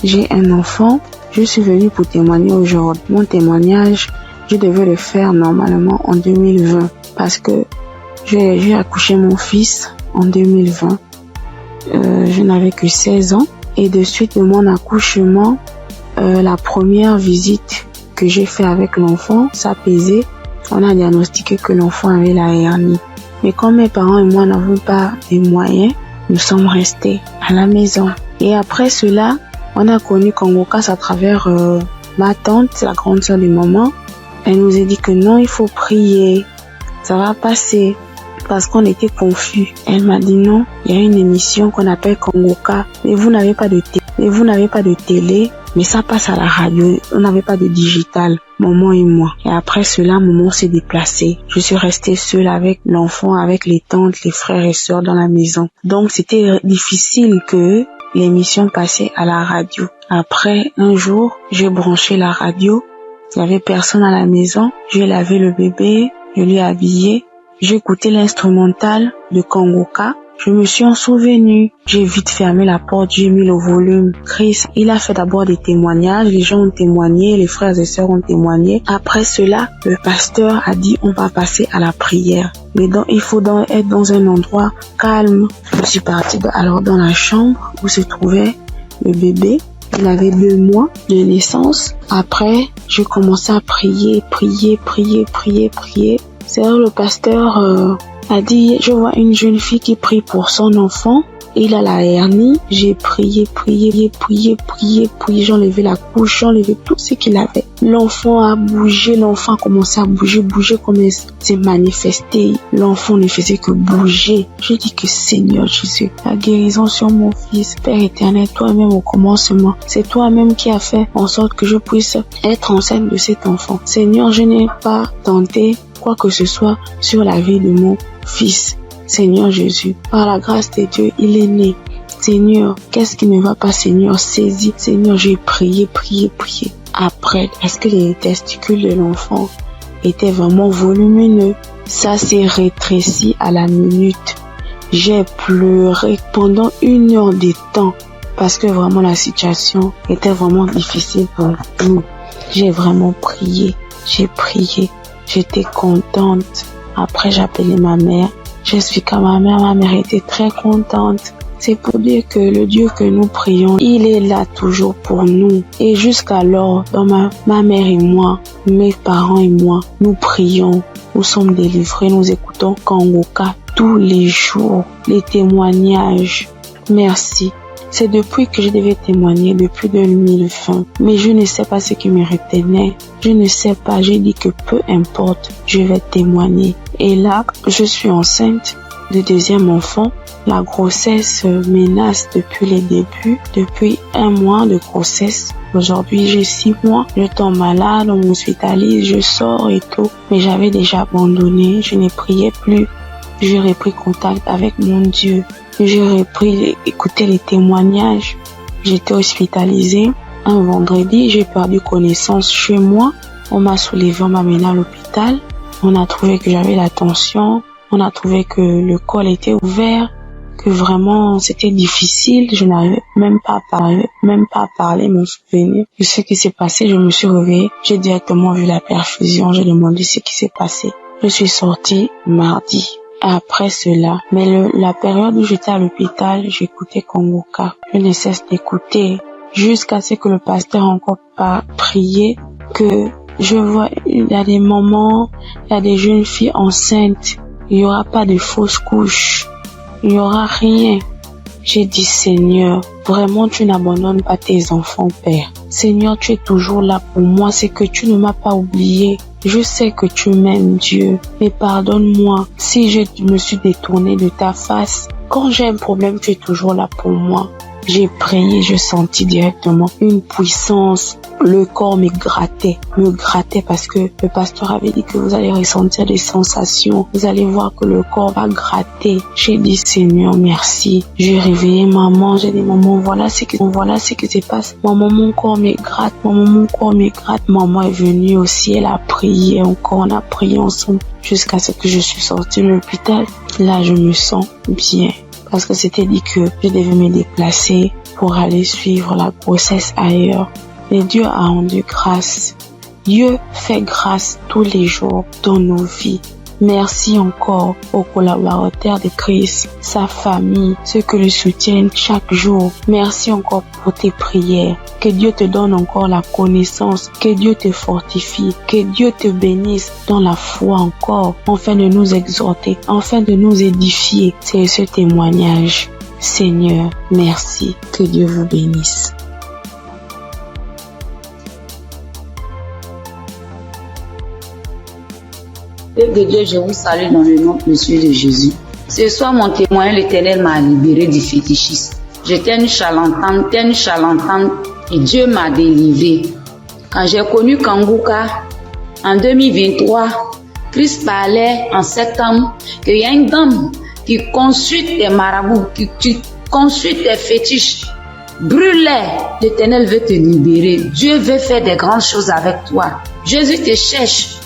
J'ai un enfant. Je suis venue pour témoigner aujourd'hui. Mon témoignage, je devais le faire normalement en 2020 parce que j'ai accouché mon fils en 2020. Je n'avais que 16 ans et de suite de mon accouchement, la première visite que j'ai fait avec l'enfant, ça pesait. On a diagnostiqué que l'enfant avait la hernie. Mais comme mes parents et moi n'avons pas les moyens, nous sommes restés à la maison. Et après cela, on a connu Kanguka à travers ma tante, la grande sœur de maman. Elle nous a dit que non, il faut prier, ça va passer, parce qu'on était confus. Elle m'a dit non, il y a une émission qu'on appelle Kanguka, mais vous n'avez pas de télé, mais ça passe à la radio, on n'avait pas de digital, maman et moi. Et après cela, maman s'est déplacée. Je suis restée seule avec l'enfant, avec les tantes, les frères et sœurs dans la maison. Donc c'était difficile que l'émission passait à la radio. Après, un jour, j'ai branché la radio. Il n'y avait personne à la maison. J'ai lavé le bébé, je l'ai habillé. J'ai écouté l'instrumental de Kanguka. Je me suis en souvenu. J'ai vite fermé la porte, j'ai mis le volume. Christ, il a fait d'abord des témoignages. Les gens ont témoigné, les frères et sœurs ont témoigné. Après cela, le pasteur a dit on va passer à la prière. Mais donc, il faut être dans un endroit calme. Je suis partie alors dans la chambre où se trouvait le bébé. Il avait 2 mois de naissance. Après, j'ai commencé à prier. C'est là le pasteur a dit, je vois une jeune fille qui prie pour son enfant. Il a la hernie. J'ai prié. J'enlevais la couche, j'enlevais tout ce qu'il avait. L'enfant a bougé, l'enfant a commencé à bouger comme il s'est manifesté. L'enfant ne faisait que bouger. Je dis que Seigneur Jésus, la guérison sur mon fils, Père éternel, toi-même au commencement. C'est toi-même qui as fait en sorte que je puisse être enceinte de cet enfant. Seigneur, je n'ai pas tenté quoi que ce soit sur la vie de mon fils. Seigneur Jésus, par la grâce de Dieu, il est né. Seigneur, qu'est-ce qui ne va pas, Seigneur? Saisis. Seigneur, j'ai prié. Après, parce que les testicules de l'enfant étaient vraiment volumineux, ça s'est rétréci à la minute. J'ai pleuré pendant 1 heure de temps parce que vraiment la situation était vraiment difficile pour nous. J'ai vraiment prié. J'étais contente. Après, j'ai appelé ma mère. J'explique à ma mère était très contente. C'est pour dire que le Dieu que nous prions, il est là toujours pour nous. Et jusqu'alors, dans ma mère et moi, mes parents et moi, nous prions, nous sommes délivrés, nous écoutons Kangoka tous les jours, les témoignages. Merci. C'est depuis que je devais témoigner, depuis 2020. Mais je ne sais pas ce qui me retenait. Je ne sais pas, j'ai dit que peu importe, je vais témoigner. Et là, je suis enceinte de 2e enfant. La grossesse menace depuis les débuts, depuis 1 mois de grossesse. Aujourd'hui, j'ai 6 mois. Je tombe malade, on m'hospitalise, je sors et tout. Mais j'avais déjà abandonné, je ne priais plus. J'ai repris contact avec mon Dieu. J'ai repris écouter les témoignages. J'étais hospitalisée. Un vendredi, j'ai perdu connaissance chez moi. On m'a soulevé, on m'a mené à l'hôpital. On a trouvé que j'avais la tension. On a trouvé que le col était ouvert. Que vraiment c'était difficile. Je n'arrivais même pas à parler, mon souvenir. De ce qui s'est passé, je me suis réveillée. J'ai directement vu la perfusion. J'ai demandé ce qui s'est passé. Je suis sortie mardi. Après cela, mais la période où j'étais à l'hôpital, j'écoutais Kangoka. Je ne cesse d'écouter jusqu'à ce que le pasteur encore pas prié, que je vois, il y a des moments, il y a des jeunes filles enceintes, il n'y aura pas de fausses couches, il n'y aura rien. J'ai dit, Seigneur, vraiment tu n'abandonnes pas tes enfants, Père. Seigneur, tu es toujours là pour moi, c'est que tu ne m'as pas oublié. Je sais que tu m'aimes, Dieu, mais pardonne-moi si je me suis détournée de ta face. Quand j'ai un problème, tu es toujours là pour moi. J'ai prié, je sentis directement une puissance. Le corps me grattait parce que le pasteur avait dit que vous allez ressentir des sensations. Vous allez voir que le corps va gratter. J'ai dit, Seigneur, merci. J'ai réveillé maman. J'ai dit, maman, voilà ce qui se passe. Maman, mon corps me gratte. Maman est venue aussi. Elle a prié encore. On a prié ensemble jusqu'à ce que je suis sortie de l'hôpital. Là, je me sens bien. Parce que c'était dit que je devais me déplacer pour aller suivre la grossesse ailleurs. Et Dieu a rendu grâce. Dieu fait grâce tous les jours dans nos vies. Merci encore aux collaborateurs de Christ, sa famille, ceux qui le soutiennent chaque jour. Merci encore pour tes prières. Que Dieu te donne encore la connaissance, que Dieu te fortifie, que Dieu te bénisse dans la foi encore, afin de nous exhorter, afin de nous édifier. C'est ce témoignage. Seigneur, merci. Que Dieu vous bénisse. Père de Dieu, je vous salue dans le nom précieux de Jésus. Ce soir, mon témoin, l'Éternel m'a libéré du fétichisme. J'étais une charlatane et Dieu m'a délivré. Quand j'ai connu Kangoka, en 2023, Christ parlait en septembre qu'il y a une dame qui consulte des marabouts, qui consulte des fétiches. Brûle-les, l'Éternel veut te libérer. Dieu veut faire des grandes choses avec toi. Jésus te cherche.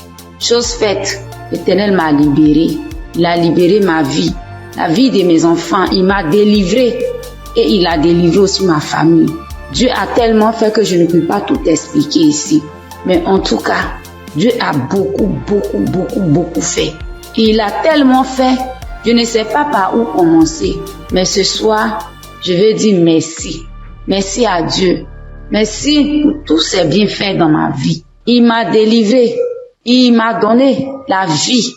Chose faite, l'Éternel m'a libéré. Il a libéré ma vie. la vie de mes enfants. Il m'a délivré et il a délivré aussi ma famille. Dieu a tellement fait que je ne peux pas tout expliquer ici. Mais en tout cas, Dieu a beaucoup fait. Et il a tellement fait, je ne sais pas par où commencer. Mais ce soir, je veux dire merci. Merci à Dieu. Merci pour tous ces bienfaits dans ma vie. Il m'a délivré. Il m'a donné la vie.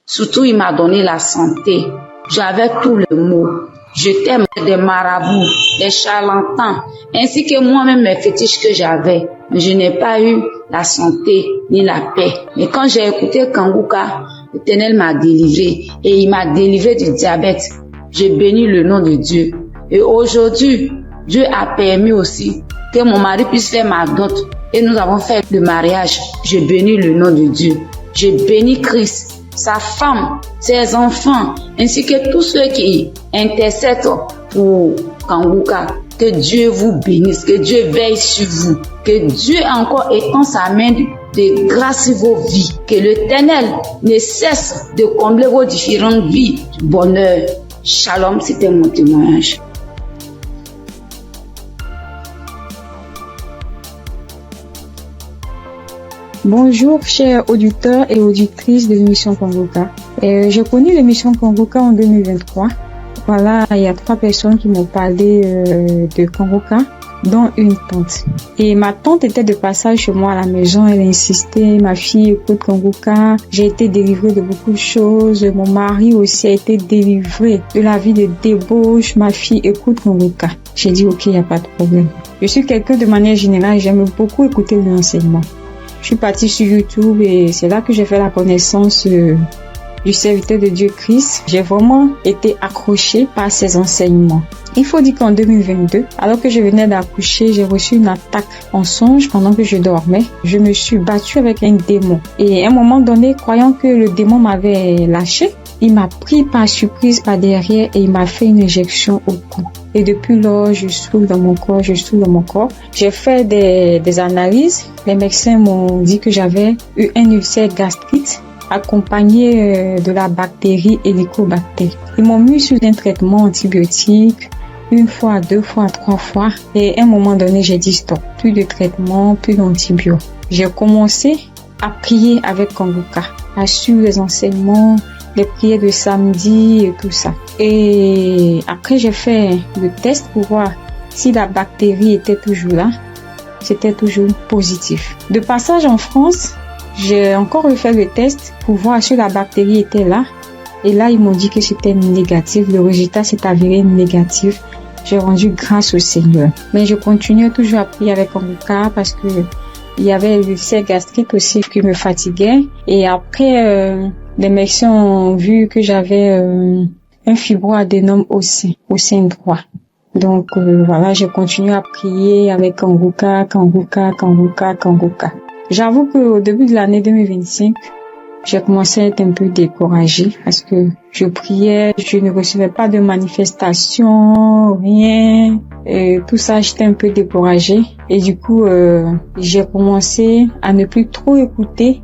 Surtout, il m'a donné la santé. J'avais tous les mots. J'étais des marabouts, des charlatans, ainsi que moi-même mes fétiches que j'avais. Mais je n'ai pas eu la santé ni la paix. Mais quand j'ai écouté Kanguka, l'Éternel m'a délivré et il m'a délivré du diabète. J'ai béni le nom de Dieu. Et aujourd'hui, Dieu a permis aussi que mon mari puisse faire ma dot. Et nous avons fait le mariage. Je bénis le nom de Dieu. Je bénis Christ, sa femme, ses enfants, ainsi que tous ceux qui intercèdent pour Kanguka. Que Dieu vous bénisse, que Dieu veille sur vous, que Dieu encore étend sa main de grâce sur vos vies, que l'Éternel ne cesse de combler vos différentes vies du bonheur. Shalom, c'était mon témoignage. Bonjour, chers auditeurs et auditrices de l'émission Kanguka. J'ai connu l'émission Kanguka en 2023. Voilà, il y a 3 personnes qui m'ont parlé de Kanguka, dont une tante. Et ma tante était de passage chez moi à la maison. Elle insistait, ma fille écoute Kanguka. J'ai été délivrée de beaucoup de choses. Mon mari aussi a été délivré de la vie de débauche. Ma fille écoute Kanguka. J'ai dit ok, il n'y a pas de problème. Je suis quelqu'un de manière générale, j'aime beaucoup écouter l'enseignement. Je suis partie sur YouTube et c'est là que j'ai fait la connaissance du serviteur de Dieu Christ. J'ai vraiment été accrochée par ses enseignements. Il faut dire qu'en 2022, alors que je venais d'accoucher, j'ai reçu une attaque en songe pendant que je dormais. Je me suis battue avec un démon. Et à un moment donné, croyant que le démon m'avait lâché, il m'a pris par surprise par derrière et il m'a fait une injection au cou. Et depuis lors, je souffre dans mon corps, J'ai fait des analyses. Les médecins m'ont dit que j'avais eu un ulcère gastrique accompagné de la bactérie Helicobacter. Ils m'ont mis sous un traitement antibiotique 1 fois, 2 fois, 3 fois. Et à un moment donné, j'ai dit stop. Plus de traitement, plus d'antibiotiques. J'ai commencé à prier avec Kanguka, à suivre les enseignements, les prières de samedi et tout ça. Et après, j'ai fait le test pour voir si la bactérie était toujours là. C'était toujours positif. De passage en France, j'ai encore refait le test pour voir si la bactérie était là. Et là, ils m'ont dit que c'était négatif. Le résultat s'est avéré négatif. J'ai rendu grâce au Seigneur. Mais je continuais toujours à prier avec Kanguka parce que il y avait l'ulcère gastrique aussi qui me fatiguait. Et après, les médecins ont vu que j'avais un fibroadénome au sein droit. Donc voilà, j'ai continué à prier avec Kanguka. J'avoue qu'au début de l'année 2025, j'ai commencé à être un peu découragée parce que je priais, je ne recevais pas de manifestation, rien. Et tout ça, j'étais un peu découragée. Et du coup, j'ai commencé à ne plus trop écouter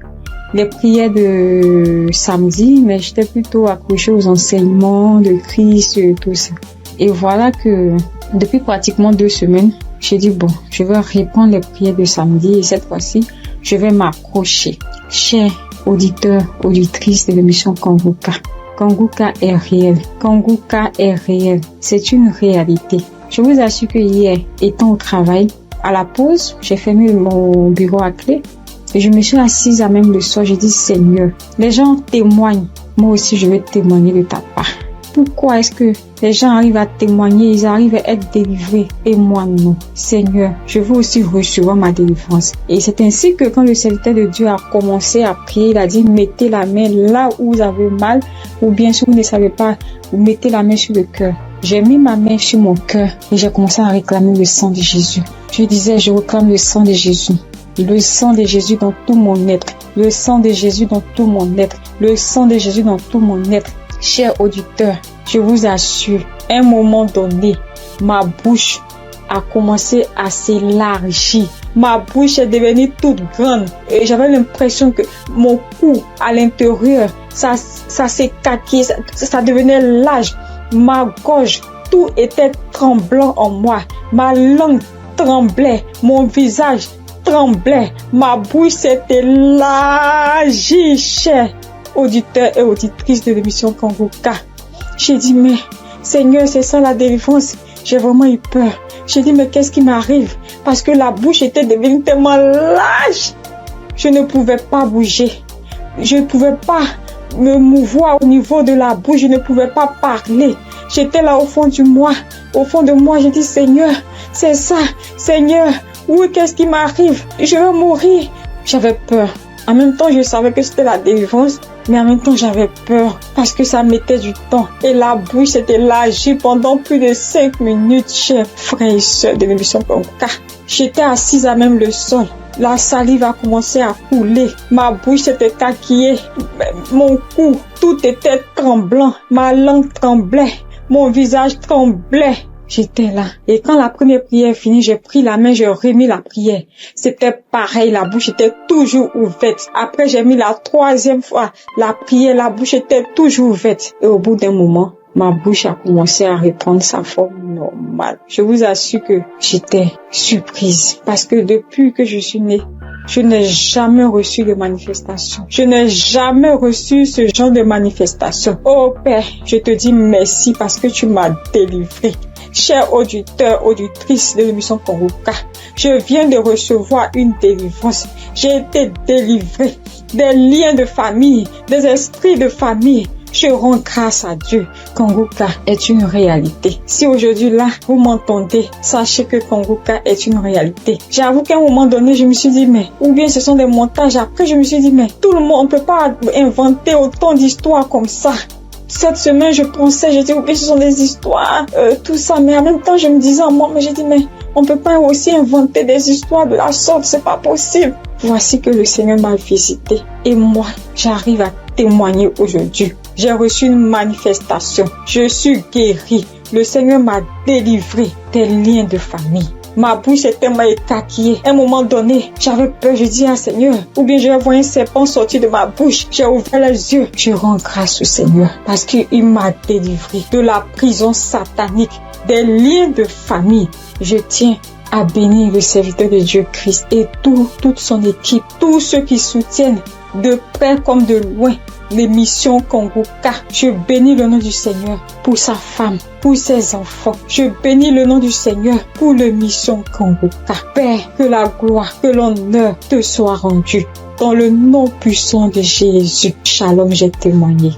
les prières de samedi, mais j'étais plutôt accrochée aux enseignements de Christ et tout ça. Et voilà que depuis pratiquement 2 semaines, j'ai dit bon, je vais reprendre les prières de samedi et cette fois-ci, je vais m'accrocher. Chers auditeurs, auditrices de l'émission Kanguka, Kanguka est réel. Kanguka est réel. C'est une réalité. Je vous assure que hier, étant au travail, à la pause, j'ai fermé mon bureau à clé et je me suis assise à même le sol. J'ai dit Seigneur, les gens témoignent. Moi aussi, je vais témoigner de ta part. Pourquoi est-ce que les gens arrivent à témoigner, ils arrivent à être délivrés et moi non? Seigneur, je veux aussi recevoir ma délivrance. Et c'est ainsi que quand le serviteur de Dieu a commencé à prier, il a dit mettez la main là où vous avez mal, ou bien si vous ne savez pas, vous mettez la main sur le cœur. J'ai mis ma main sur mon cœur et j'ai commencé à réclamer le sang de Jésus. Je disais, je réclame le sang de Jésus. Le sang de Jésus dans tout mon être. Le sang de Jésus dans tout mon être. Le sang de Jésus dans tout mon être. Chers auditeurs, je vous assure, à un moment donné, ma bouche a commencé à s'élargir. ma bouche est devenue toute grande et j'avais l'impression que mon cou à l'intérieur, ça s'écaquait, ça devenait large. Ma gorge, tout était tremblant en moi. Ma langue tremblait, mon visage tremblait, ma bouche s'était élargie, chers auditeurs et auditrices de l'émission Kangoka. J'ai dit, mais Seigneur, c'est ça la délivrance. J'ai vraiment eu peur. J'ai dit, mais qu'est-ce qui m'arrive? Parce que la bouche était devenue tellement large. Je ne pouvais pas bouger. Je ne pouvais pas me mouvoir au niveau de la bouche. Je ne pouvais pas parler. J'étais là au fond de moi. Au fond de moi, j'ai dit, Seigneur, c'est ça. Seigneur, oui, qu'est-ce qui m'arrive? Je vais mourir. J'avais peur. En même temps, je savais que c'était la délivrance, mais en même temps, j'avais peur parce que ça mettait du temps. Et la bouche s'était élargie pendant plus de 5 minutes, chers frères et sœurs de l'émission Kangoka. J'étais assise à même le sol. La salive a commencé à couler. Ma bouche s'était écarquillée. Mon cou, tout était tremblant. Ma langue tremblait. Mon visage tremblait. J'étais là. Et quand la première prière est finie, j'ai pris la main, j'ai remis la prière. C'était pareil, la bouche était toujours ouverte. Après, j'ai mis la troisième fois la prière, la bouche était toujours ouverte. Et au bout d'un moment, ma bouche a commencé à reprendre sa forme normale. Je vous assure que j'étais surprise. Parce que depuis que je suis née, je n'ai jamais reçu de manifestation. Je n'ai jamais reçu ce genre de manifestation. Oh Père, je te dis merci parce que tu m'as délivré. Chers auditeurs, auditrices de l'émission Kangoka, je viens de recevoir une délivrance. J'ai été délivré des liens de famille, des esprits de famille. Je rends grâce à Dieu. Kangoka est une réalité. Si aujourd'hui là, vous m'entendez, sachez que Kangoka est une réalité. J'avoue qu'à un moment donné, je me suis dit, mais, ou bien ce sont des montages. Après, je me suis dit, mais, tout le monde, on peut pas inventer autant d'histoires comme ça. Cette semaine, je pensais, j'ai dit, oui, ce sont des histoires, tout ça. Mais en même temps, je me disais en moi, mais j'ai dit, mais on peut pas aussi inventer des histoires de la sorte, c'est pas possible. Voici que le Seigneur m'a visité. Et moi, j'arrive à témoigner aujourd'hui. J'ai reçu une manifestation. Je suis guérie. Le Seigneur m'a délivré des liens de famille. Ma bouche est tellement écarquillée. À un moment donné, j'avais peur. Je dis à Seigneur, ou bien je vais voir un serpent sortir de ma bouche. J'ai ouvert les yeux. Je rends grâce au Seigneur parce qu'il m'a délivré de la prison satanique, des liens de famille. Je tiens à bénir le serviteur de Dieu Christ et toute son équipe, tous ceux qui soutiennent de près comme de loin l'émission Kangoka. Je bénis le nom du Seigneur pour sa femme, pour ses enfants. Je bénis le nom du Seigneur pour l'émission Kangoka. Père, que la gloire, que l'honneur te soit rendu. Dans le nom puissant de Jésus. Shalom, j'ai témoigné.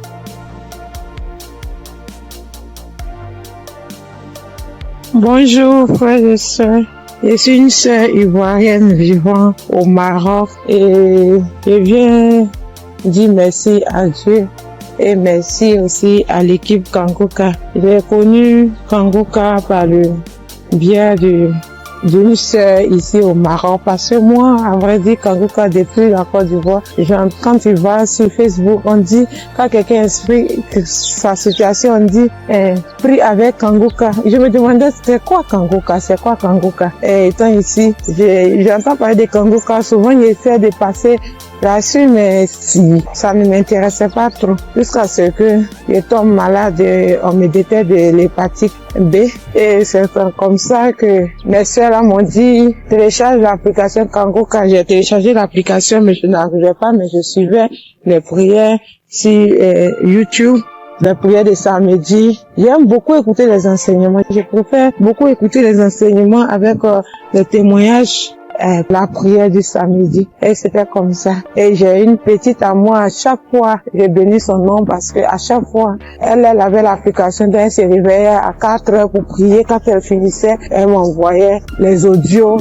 Bonjour frères et sœurs. Je suis une sœur ivoirienne vivant au Maroc et je viens dire merci à Dieu et merci aussi à l'équipe Kangoka. J'ai connu Kangoka par le biais d'une sœur ici au Maroc parce que moi, à vrai dire, Kangoka depuis la Côte d'Ivoire, quand tu vas sur Facebook, on dit, quand quelqu'un explique sa situation, on dit, prie avec Kangoka. Je me demandais, c'est quoi Kangoka? Et étant ici, j'entends parler de Kangoka, souvent j'essaie de passer là-dessus, mais si, ça ne m'intéressait pas trop. Jusqu'à ce que je tombe malade, on me détecte de l'hépatite B. Et c'est comme ça que mes soeurs là m'ont dit, télécharge l'application Kangoka. J'ai téléchargé l'application, mais je n'arrivais pas, mais je suivais les prières sur YouTube. Les prières de samedi. J'aime beaucoup écouter les enseignements. Je préfère beaucoup écouter les enseignements avec les témoignages. La prière du samedi. Et c'était comme ça. Et j'ai une petite à moi, à chaque fois, j'ai béni son nom parce que à chaque fois, elle avait l'application elle se réveillait à 4 heures pour prier. Quand elle finissait, elle m'envoyait les audios,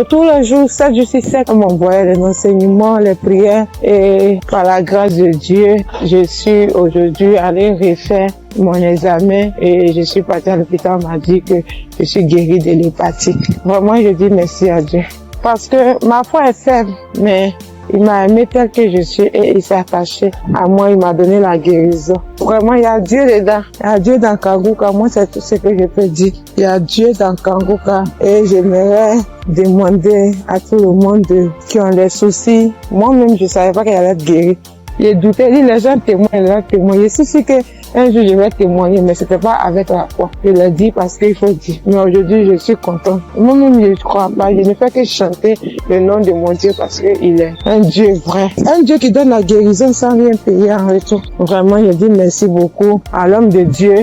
tous les jours, 7 jours sur 7, elle m'envoyait les enseignements, les prières. Et par la grâce de Dieu, je suis aujourd'hui allée refaire mon examen et je suis partie à l'hôpital, on m'a dit que je suis guérie de l'hépatite. Vraiment, je dis merci à Dieu. Parce que ma foi est faible, mais il m'a aimé tel que je suis et il s'est attaché à moi, il m'a donné la guérison. Vraiment, il y a Dieu dedans. Il y a Dieu dans Kanguka. Moi, c'est tout ce que je peux dire. Il y a Dieu dans Kanguka. Et j'aimerais demander à tout le monde qui ont des soucis. Moi-même, je ne savais pas qu'elle allait être guérie. J'ai douté, les gens témoignent. Je suis que un jour je vais témoigner, mais c'était pas avec la foi. Je le dis parce qu'il faut dire. Mais aujourd'hui, je suis content. Moi-même, je ne crois pas. Je ne fais que chanter le nom de mon Dieu parce qu'il est un Dieu vrai. Un Dieu qui donne la guérison sans rien payer en retour. Vraiment, je dis merci beaucoup à l'homme de Dieu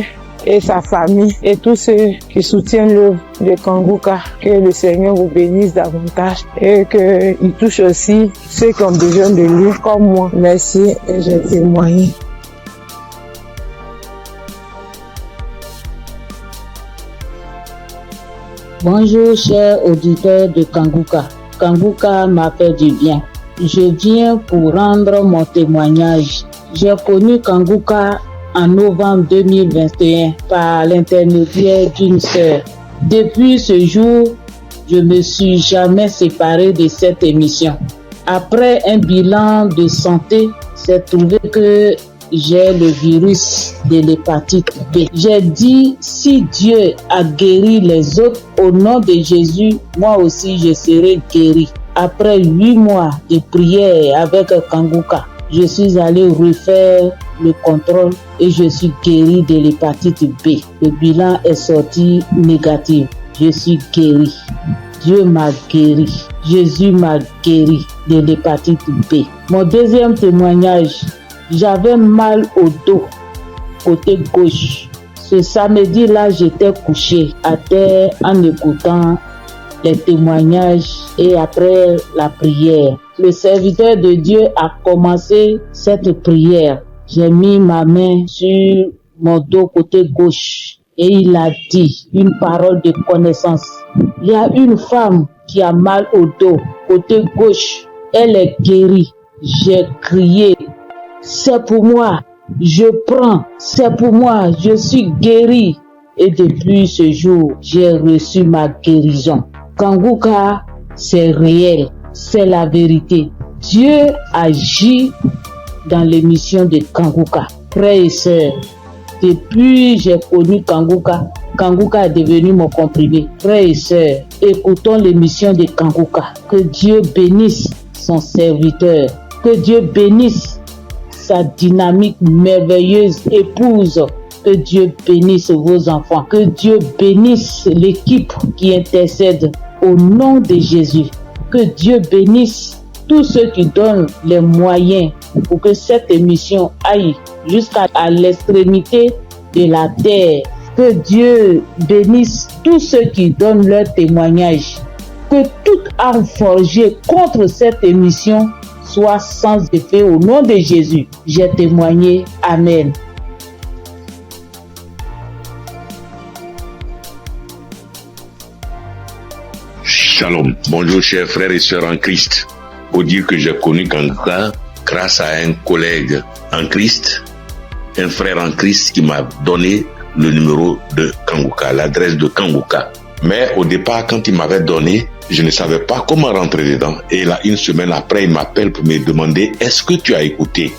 et sa famille et tous ceux qui soutiennent l'œuvre de Kanguka. Que le Seigneur vous bénisse davantage et qu'il touche aussi ceux qui ont besoin de lui comme moi. Merci et j'ai témoigné. Bonjour chers auditeurs de Kanguka. Kanguka m'a fait du bien. Je viens pour rendre mon témoignage. J'ai connu Kanguka en novembre 2021 par l'intermédiaire d'une sœur. Depuis ce jour, je ne me suis jamais séparé de cette émission. Après un bilan de santé, c'est trouvé que j'ai le virus de l'hépatite B. J'ai dit, si Dieu a guéri les autres, au nom de Jésus, moi aussi je serai guéri. Après 8 mois de prière avec Kanguka, je suis allé refaire le contrôle et je suis guéri de l'hépatite B. Le bilan est sorti négatif. Je suis guéri. Dieu m'a guéri. Jésus m'a guéri de l'hépatite B. Mon deuxième témoignage, j'avais mal au dos, côté gauche. Ce samedi-là, j'étais couché à terre en écoutant les témoignages et après la prière. Le serviteur de Dieu a commencé cette prière. J'ai mis ma main sur mon dos côté gauche et il a dit une parole de connaissance. Il y a une femme qui a mal au dos côté gauche. Elle est guérie. J'ai crié. C'est pour moi. Je prends. C'est pour moi. Je suis guéri. Et depuis ce jour, j'ai reçu ma guérison. Kanguka, c'est réel. C'est la vérité. Dieu agit dans l'émission de Kanguka. Frères et sœurs, depuis que j'ai connu Kanguka, Kanguka est devenu mon comprimé. Frères et sœurs, écoutons l'émission de Kanguka. Que Dieu bénisse son serviteur. Que Dieu bénisse sa dynamique merveilleuse épouse. Que Dieu bénisse vos enfants. Que Dieu bénisse l'équipe qui intercède au nom de Jésus. Que Dieu bénisse tous ceux qui donnent les moyens pour que cette émission aille jusqu'à l'extrémité de la terre. Que Dieu bénisse tous ceux qui donnent leur témoignage. Que toute arme forgée contre cette émission soit sans effet au nom de Jésus. J'ai témoigné. Amen. Shalom. Bonjour chers frères et sœurs en Christ. Pour dire que j'ai connu Kanguka grâce à un collègue en Christ, un frère en Christ qui m'a donné le numéro de Kanguka, l'adresse de Kanguka. Mais au départ, quand il m'avait donné, je ne savais pas comment rentrer dedans. Et là, une semaine après, il m'appelle pour me demander « Est-ce que tu as écouté ?»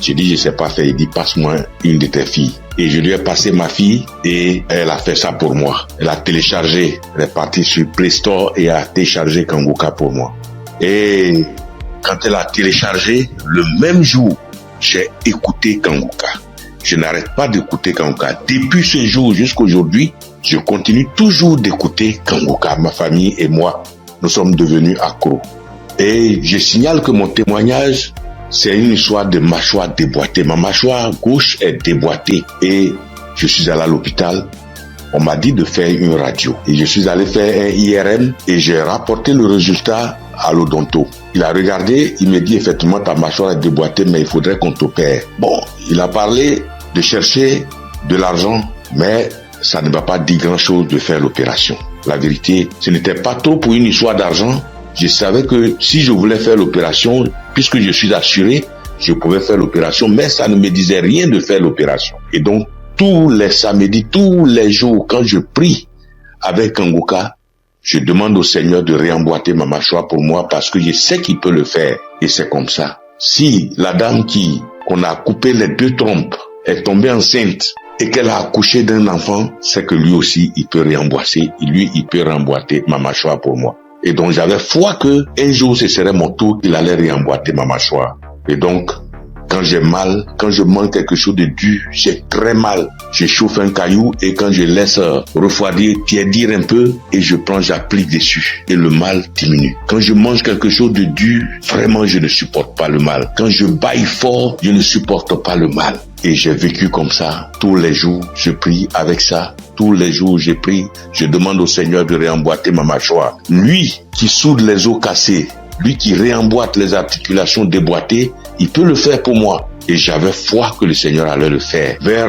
J'ai dit « Je ne sais pas faire ». Il dit « Passe-moi une de tes filles ». Et je lui ai passé ma fille et elle a fait ça pour moi. Elle a téléchargé, elle est partie sur Play Store et a téléchargé Kanguka pour moi. Et quand elle a téléchargé, le même jour, j'ai écouté Kanguka. Je n'arrête pas d'écouter Kanguka. Depuis ce jour jusqu'à aujourd'hui, je continue toujours d'écouter Kanguka. Ma famille et moi, nous sommes devenus accros. Et je signale que mon témoignage, c'est une histoire de mâchoire déboîtée. Ma mâchoire gauche est déboîtée et je suis allé à l'hôpital. On m'a dit de faire une radio. Et je suis allé faire un IRM et j'ai rapporté le résultat à l'odonto. Il a regardé, il me dit effectivement ta mâchoire est déboîtée mais il faudrait qu'on t'opère. Bon, il a parlé de chercher de l'argent mais ça ne m'a pas dit grand chose de faire l'opération. La vérité, ce n'était pas trop pour une histoire d'argent. Je savais que si je voulais faire l'opération, puisque je suis assuré, je pouvais faire l'opération, mais ça ne me disait rien de faire l'opération. Et donc, tous les samedis, tous les jours, quand je prie avec Kanguka, je demande au Seigneur de réemboîter ma mâchoire pour moi parce que je sais qu'il peut le faire. Et c'est comme ça. Si la dame qu'on a coupé les 2 trompes est tombée enceinte et qu'elle a accouché d'un enfant, c'est que lui aussi, il peut réemboîter ma mâchoire pour moi. Et donc, j'avais foi que un jour, ce serait mon tour, il allait réemboîter ma mâchoire. Et donc, quand j'ai mal, quand je mange quelque chose de dur, j'ai très mal. Je chauffe un caillou et quand je laisse refroidir, tiédir un peu et j'applique dessus et le mal diminue. Quand je mange quelque chose de dur, vraiment je ne supporte pas le mal. Quand je bâille fort, je ne supporte pas le mal. Et j'ai vécu comme ça. Tous les jours, je prie avec ça. Tous les jours, je prie. Je demande au Seigneur de réemboîter ma mâchoire. Lui qui soude les os cassés, lui qui réemboîte les articulations déboîtées, il peut le faire pour moi. Et j'avais foi que le Seigneur allait le faire. Vers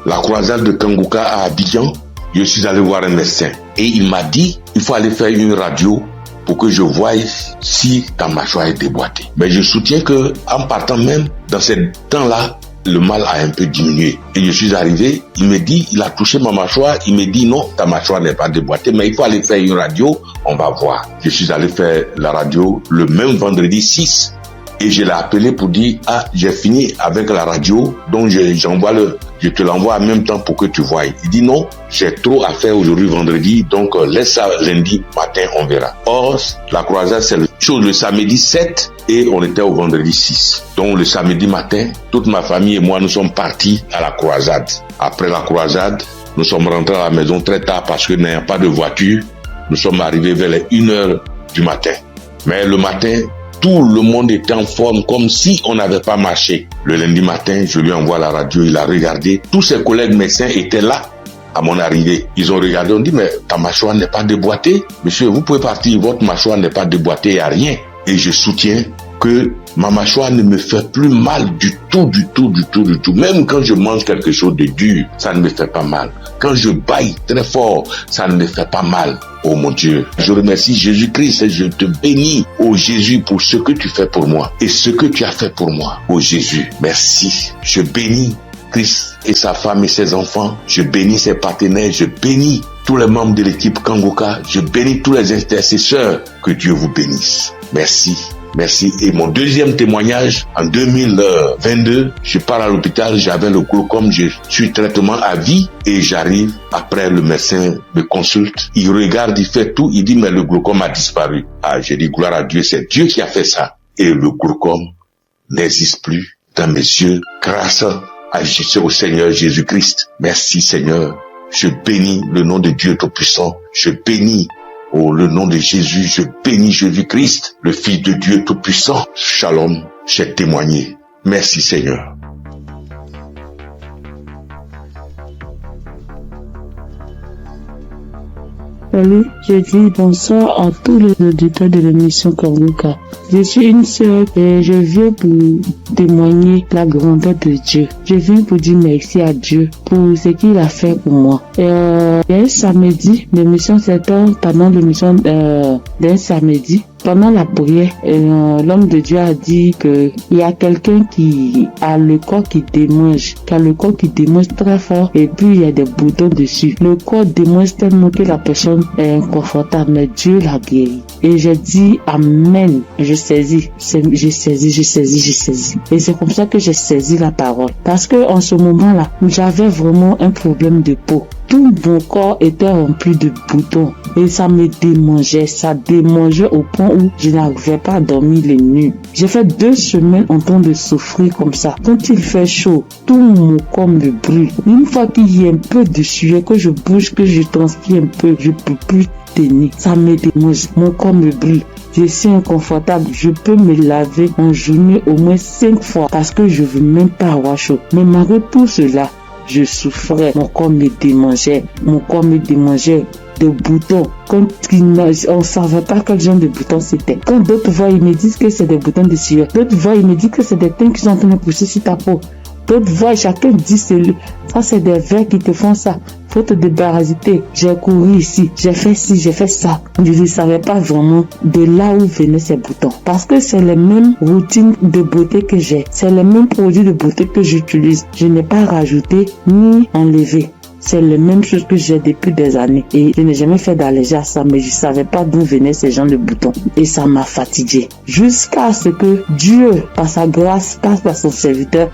la croisade de Kanguka à Abidjan, je suis allé voir un médecin. Et il m'a dit, il faut aller faire une radio pour que je voie si ta mâchoire est déboîtée. Mais je soutiens que en partant même dans ces temps-là, le mal a un peu diminué. Et je suis arrivé, il me dit, il a touché ma mâchoire, il me dit non, ta mâchoire n'est pas déboîtée, mais il faut aller faire une radio, on va voir. Je suis allé faire la radio le même vendredi 6 et je l'ai appelé pour dire, j'ai fini avec la radio, donc je te l'envoie en même temps pour que tu voies. Il dit non, j'ai trop à faire aujourd'hui vendredi, donc laisse ça lundi matin, on verra. Or, la croisade, c'est le samedi 7 et on était au vendredi 6. Donc le samedi matin, toute ma famille et moi, nous sommes partis à la croisade. Après la croisade, nous sommes rentrés à la maison très tard parce que n'ayant pas de voiture, nous sommes arrivés vers les 1h du matin. Mais le matin, tout le monde était en forme comme si on n'avait pas marché. Le lundi matin, je lui envoie la radio, il a regardé. Tous ses collègues médecins étaient là à mon arrivée. Ils ont regardé, on dit, mais ta mâchoire n'est pas déboîtée. Monsieur, vous pouvez partir, votre mâchoire n'est pas déboîtée, il n'y a rien. Et je soutiens que ma mâchoire ne me fait plus mal du tout. Même quand je mange quelque chose de dur, ça ne me fait pas mal. Quand je bâille très fort, ça ne me fait pas mal. Oh mon Dieu, je remercie Jésus-Christ et je te bénis, oh Jésus, pour ce que tu fais pour moi et ce que tu as fait pour moi. Oh Jésus, merci. Je bénis Christ et sa femme et ses enfants. Je bénis ses partenaires. Je bénis tous les membres de l'équipe Kanguka. Je bénis tous les intercesseurs. Que Dieu vous bénisse. Merci. Merci. Et mon deuxième témoignage, en 2022, je pars à l'hôpital, j'avais le glaucome, je suis traitement à vie et j'arrive, après le médecin me consulte, il regarde, il fait tout, il dit mais le glaucome a disparu. J'ai dit gloire à Dieu, c'est Dieu qui a fait ça. Et le glaucome n'existe plus dans mes yeux grâce au Seigneur Jésus-Christ. Merci Seigneur. Je bénis le nom de Dieu Tout-Puissant. Je bénis le nom de Jésus, je bénis Jésus-Christ, le Fils de Dieu Tout-Puissant. Shalom, j'ai témoigné. Merci Seigneur. Salut, je dis bonsoir à tous les auditeurs de l'émission Kanguka. Je suis une sœur et je viens pour témoigner la grandeur de Dieu. Je viens pour dire merci à Dieu pour ce qu'il a fait pour moi. Il y a un samedi, l'émission s'étend pendant l'émission d'un samedi. Pendant la prière, l'homme de Dieu a dit que il y a quelqu'un qui a le corps qui démange, très fort et puis il y a des boutons dessus. Le corps démange tellement que la personne est inconfortable, mais Dieu l'a guéri. Et j'ai dit amen. J'ai saisi. Et c'est comme ça que j'ai saisi la parole. Parce que en ce moment-là, j'avais vraiment un problème de peau. Tout mon corps était rempli de boutons et ça me démangeait. Ça démangeait au point où je n'arrivais pas à dormir les nuits. J'ai fait 2 semaines en train de souffrir comme ça. Quand il fait chaud, tout mon corps me brûle. Une fois qu'il y a un peu de sueur, que je bouge, que je transpire un peu, je peux plus tenir. Ça me démange. Mon corps me brûle. Je suis inconfortable. Je peux me laver en journée au moins 5 fois parce que je veux même pas avoir chaud. Mais malgré tout cela, je souffrais, mon corps me démangeait de boutons. Quand on savait pas quel genre de boutons c'était. Quand d'autres voient, ils me disent que c'est des boutons de sueur. D'autres voient, ils me disent que c'est des teintes qui sont en train de pousser sur ta peau. D'autres voient, chacun dit ça c'est des vers qui te font ça. Faut te débarrasser. J'ai couru ici, j'ai fait ci, j'ai fait ça. Je ne savais pas vraiment de là où venaient ces boutons. Parce que c'est les mêmes routines de beauté que j'ai. C'est les mêmes produits de beauté que j'utilise. Je n'ai pas rajouté ni enlevé. C'est la même chose que j'ai depuis des années. Et je n'ai jamais fait d'allergie à ça, mais je ne savais pas d'où venaient ces genres de boutons. Et ça m'a fatigué. Jusqu'à ce que Dieu, par sa grâce, passe par son serviteur,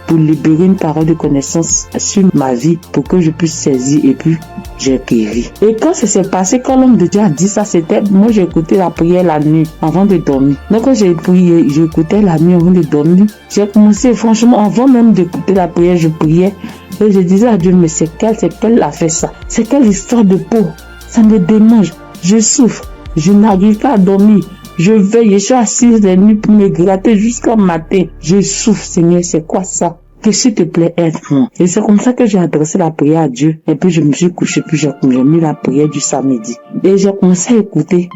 pour libérer une parole de connaissance sur ma vie pour que je puisse saisir et puis j'ai guéri. Et quand ça s'est passé, quand l'homme de Dieu a dit ça, c'était, moi j'ai écouté la prière la nuit avant de dormir. Donc quand j'ai prié, j'écoutais la nuit avant de dormir. J'ai commencé, franchement, avant même d'écouter la prière, je priais et je disais à Dieu, mais c'est quelle a fait ça? C'est quelle histoire de peau? Ça me démange, je souffre, je n'arrive pas à dormir. Je veille, je suis assise la nuit pour me gratter jusqu'au matin. Je souffre, Seigneur, c'est quoi ça? Que s'il te plaît, aide-moi. Et c'est comme ça que j'ai adressé la prière à Dieu. Et puis je me suis couché, puis j'ai mis la prière du samedi. Et j'ai commencé à écouter.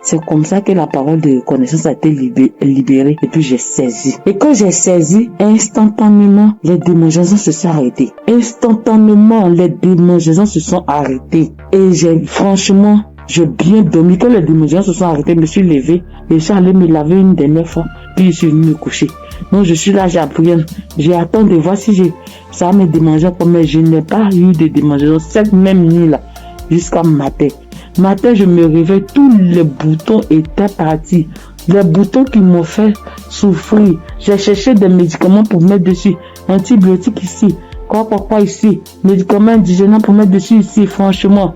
C'est comme ça que la parole de connaissance a été libérée. Et puis j'ai saisi. Et quand j'ai saisi, instantanément, les démangeaisons se sont arrêtées. Instantanément, les démangeaisons se sont arrêtées. Et j'ai bien dormi. Quand les démangeaisons se sont arrêtées, je me suis levé et je suis allé me laver une dernière fois. Puis je suis venu me coucher. Donc je suis là, j'ai appris. J'ai attendu de voir si ça va me démanger. Mais je n'ai pas eu de démangeaisons cette même nuit-là jusqu'à matin. Matin, je me réveille, tous les boutons étaient partis. Les boutons qui m'ont fait souffrir. J'ai cherché des médicaments pour mettre dessus. Antibiotiques ici. Quoi ici. Médicaments indigènes pour mettre dessus ici. Franchement,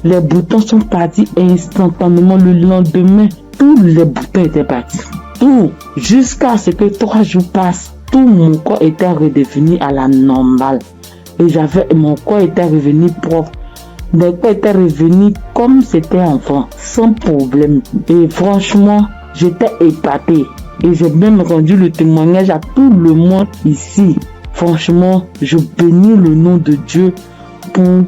les boutons sont partis instantanément. Le lendemain, tous les boutons étaient partis. Tout. Jusqu'à ce que 3 jours passent, tout mon corps était redevenu à la normale. Et mon corps était revenu propre. Mon corps était revenu comme c'était enfant, sans problème. Et franchement, j'étais épaté. Et j'ai même rendu le témoignage à tout le monde ici. Franchement, je bénis le nom de Dieu pour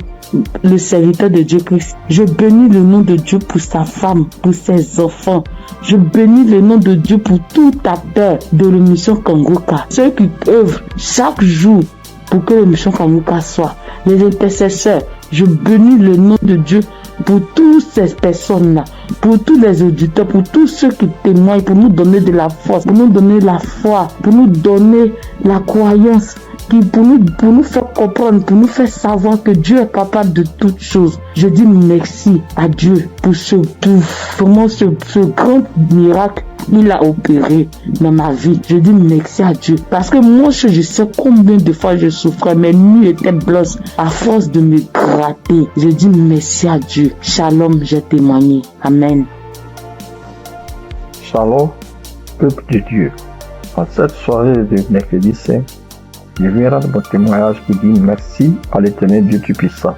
le serviteur de Dieu Christ. Je bénis le nom de Dieu pour sa femme, pour ses enfants. Je bénis le nom de Dieu pour tout acteur de l'émission Kangoka. Ceux qui œuvrent chaque jour pour que l'émission Kangoka soit. Les intercesseurs. Je bénis le nom de Dieu pour toutes ces personnes-là, pour tous les auditeurs, pour tous ceux qui témoignent, pour nous donner de la force, pour nous donner la foi, pour nous donner la croyance, pour nous faire comprendre, pour nous faire savoir que Dieu est capable de toutes choses. Je dis merci à Dieu pour ce grand miracle qu'il a opéré dans ma vie. Je dis merci à Dieu. Parce que moi, je sais combien de fois je souffrais. Mes nuits étaient blanches à force de me gratter. Je dis merci à Dieu. Shalom, j'ai témoigné. Amen. Shalom, peuple de Dieu. En cette soirée de mercredi saint, je viens rendre mon témoignage pour dire merci à l'Éternel Dieu Tout-Puissant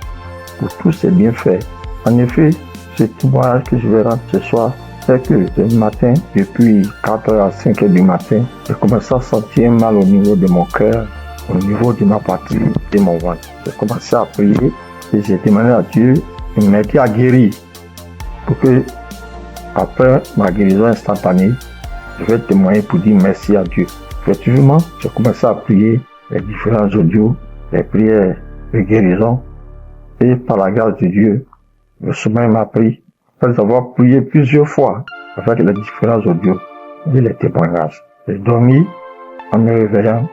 pour tous ses bienfaits. En effet, ce témoignage que je vais rendre ce soir, c'est que le matin, depuis 4h à 5h du matin, j'ai commencé à sentir mal au niveau de mon cœur, au niveau de ma poitrine, de mon ventre. J'ai commencé à prier et j'ai demandé à Dieu de m'aider à guérir pour que, après ma guérison instantanée, je vais témoigner pour dire merci à Dieu. Effectivement, j'ai commencé à prier les différents audios, les prières de guérison, et par la grâce de Dieu, le sommeil m'a pris. Après avoir prié plusieurs fois avec les différents audios et les témoignages, j'ai dormi en me réveillant,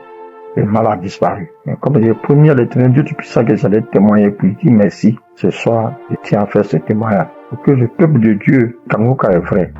le mal a disparu. Et comme j'ai promis à l'Éternel Dieu Tout-Puissant que j'allais témoigner pour dire merci, ce soir, je tiens à faire ce témoignage pour que le peuple de Dieu, Kangoka est vrai.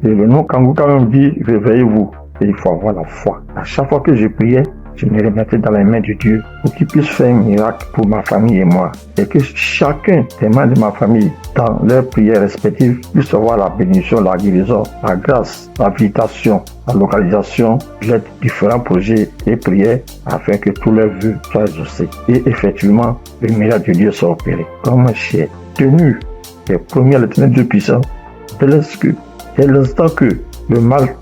Et le nom Kangoka même dit, réveillez-vous. Et il faut avoir la foi. À chaque fois que je priais, je me remettais dans les mains de Dieu pour qu'il puisse faire un miracle pour ma famille et moi. Et que chacun des membres de ma famille, dans leurs prières respectives, puisse avoir la bénédiction, la guérison, la grâce, la visitation, la localisation, les différents projets et prières afin que tous leurs vœux soient exaucés. Et effectivement, le miracle de Dieu soit opéré. Comme j'ai tenu les premiers à l'Éternel Dieu puissant, dès l'instant que le mal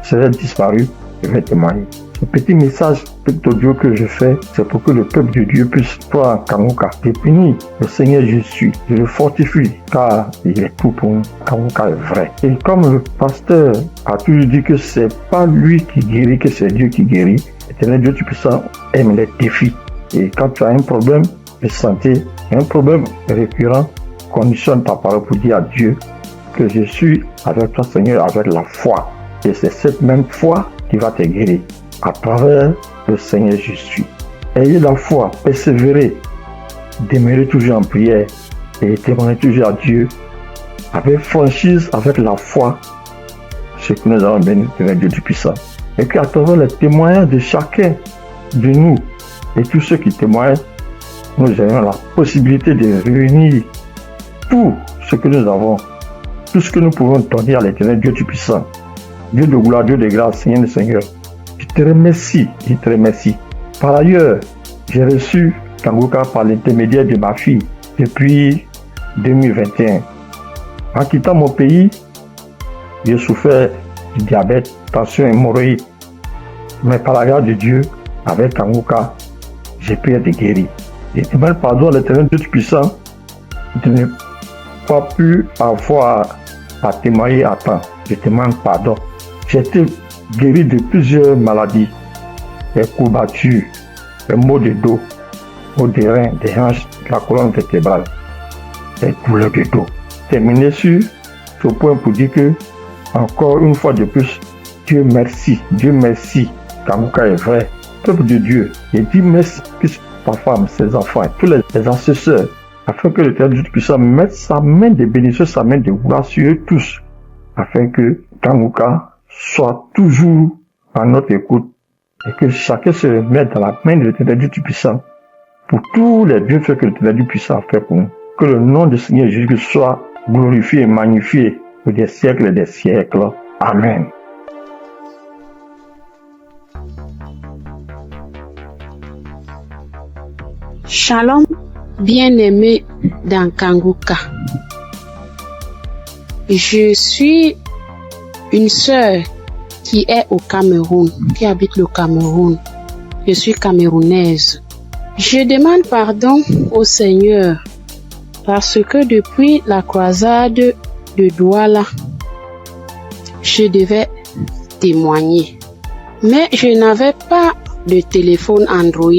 serait disparu, je vais témoigner. Ce petit message, petit audio que je fais, c'est pour que le peuple de Dieu puisse croire en Kangoka. Je bénis le Seigneur Jésus, je le fortifie, car il est tout pour nous. Kangoka est vrai. Et comme le pasteur a toujours dit que c'est pas lui qui guérit, que c'est Dieu qui guérit, l'Éternel Dieu Tout-Puissant aime les défis. Et quand tu as un problème de santé, un problème récurrent, conditionne ta parole pour dire à Dieu que je suis avec toi, Seigneur, avec la foi. Et c'est cette même foi qui va te guérir. À travers le Seigneur Jésus. Ayez la foi, persévérez, demeurez toujours en prière et témoignez toujours à Dieu avec franchise, avec la foi, ce que nous avons béni de Dieu Tout-Puissant. Et qu'à travers les témoignages de chacun de nous et tous ceux qui témoignent, nous ayons la possibilité de réunir tout ce que nous avons, tout ce que nous pouvons donner à l'Éternel Dieu Tout-Puissant, Dieu de gloire, Dieu de grâce, Seigneur le Seigneur. Je te remercie, je te remercie. Par ailleurs, j'ai reçu Kanguka par l'intermédiaire de ma fille depuis 2021. En quittant mon pays, j'ai souffert du diabète, tension, hémorroïde. Mais par la grâce de Dieu, avec Kanguka, j'ai pu être guéri. Je demande pardon à l'Éternel Dieu Tout-Puissant de ne pas pu avoir à témoigner à temps. Je demande pardon. J'ai été guéri de plusieurs maladies, des courbatures, des maux de dos, maux des reins, des hanches, de la colonne vertébrale, des douleurs de dos. Terminé sur ce point pour dire que, encore une fois de plus, Dieu merci, Kanguka est vrai, peuple de Dieu, et dit merci, puisse ta femme, ses enfants, tous les ancêtres, afin que l'Éternel Dieu Tout-Puissant mette sa main de bénédiction, sa main de gloire sur eux tous, afin que Kanguka soit toujours à notre écoute et que chacun se mette dans la main de l'Éternel Dieu Tout-Puissant pour tous les bienfaits que l'Éternel Dieu Tout-Puissant a fait pour nous. Que le nom du Seigneur Jésus soit glorifié et magnifié pour des siècles et des siècles. Amen. Shalom, bien-aimé dans Kanguka. Je suis une sœur qui est au Cameroun, qui habite le Cameroun. Je suis camerounaise. Je demande pardon au Seigneur parce que depuis la croisade de Douala, je devais témoigner. Mais je n'avais pas de téléphone Android.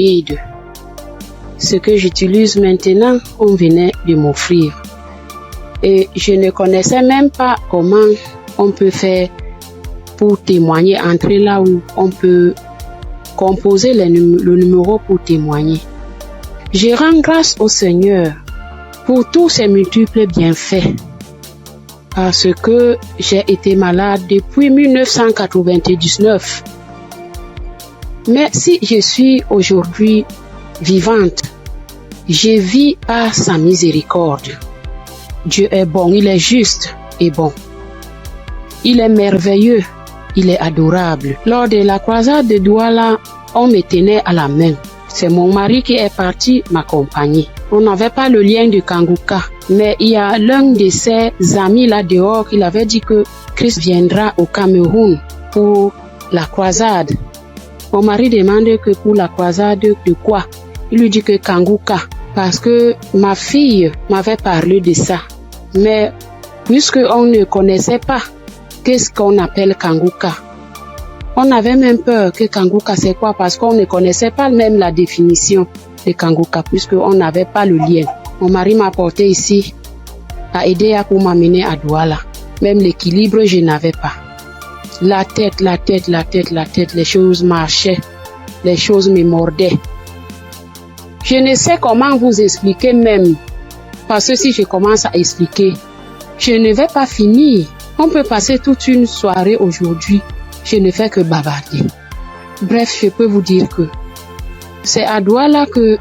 Ce que j'utilise maintenant, on venait de m'offrir. Et je ne connaissais même pas comment on peut faire pour témoigner, entrer là où on peut composer le numéro pour témoigner. Je rends grâce au Seigneur pour tous ses multiples bienfaits. Parce que j'ai été malade depuis 1999. Mais si je suis aujourd'hui vivante, je vis par sa miséricorde. Dieu est bon, il est juste et bon. Il est merveilleux, il est adorable. Lors de la croisade de Douala, on me tenait à la main. C'est mon mari qui est parti m'accompagner. On n'avait pas le lien de Kanguka, mais il y a l'un de ses amis là dehors qui avait dit que Christ viendra au Cameroun pour la croisade. Mon mari demande que pour la croisade de quoi? Il lui dit que Kanguka, parce que ma fille m'avait parlé de ça. Mais puisque on ne connaissait pas qu'est-ce qu'on appelle Kanguka, on avait même peur que Kanguka c'est quoi, parce qu'on ne connaissait pas même la définition de Kanguka, puisqu'on n'avait pas le lien. Mon mari m'a porté ici, a aidé pour m'amener à Douala. Même l'équilibre, je n'avais pas. La tête, les choses marchaient, les choses me mordaient. Je ne sais comment vous expliquer même, parce que si je commence à expliquer, je ne vais pas finir. On peut passer toute une soirée aujourd'hui, je ne fais que bavarder. Bref, je peux vous dire que c'est à Douala que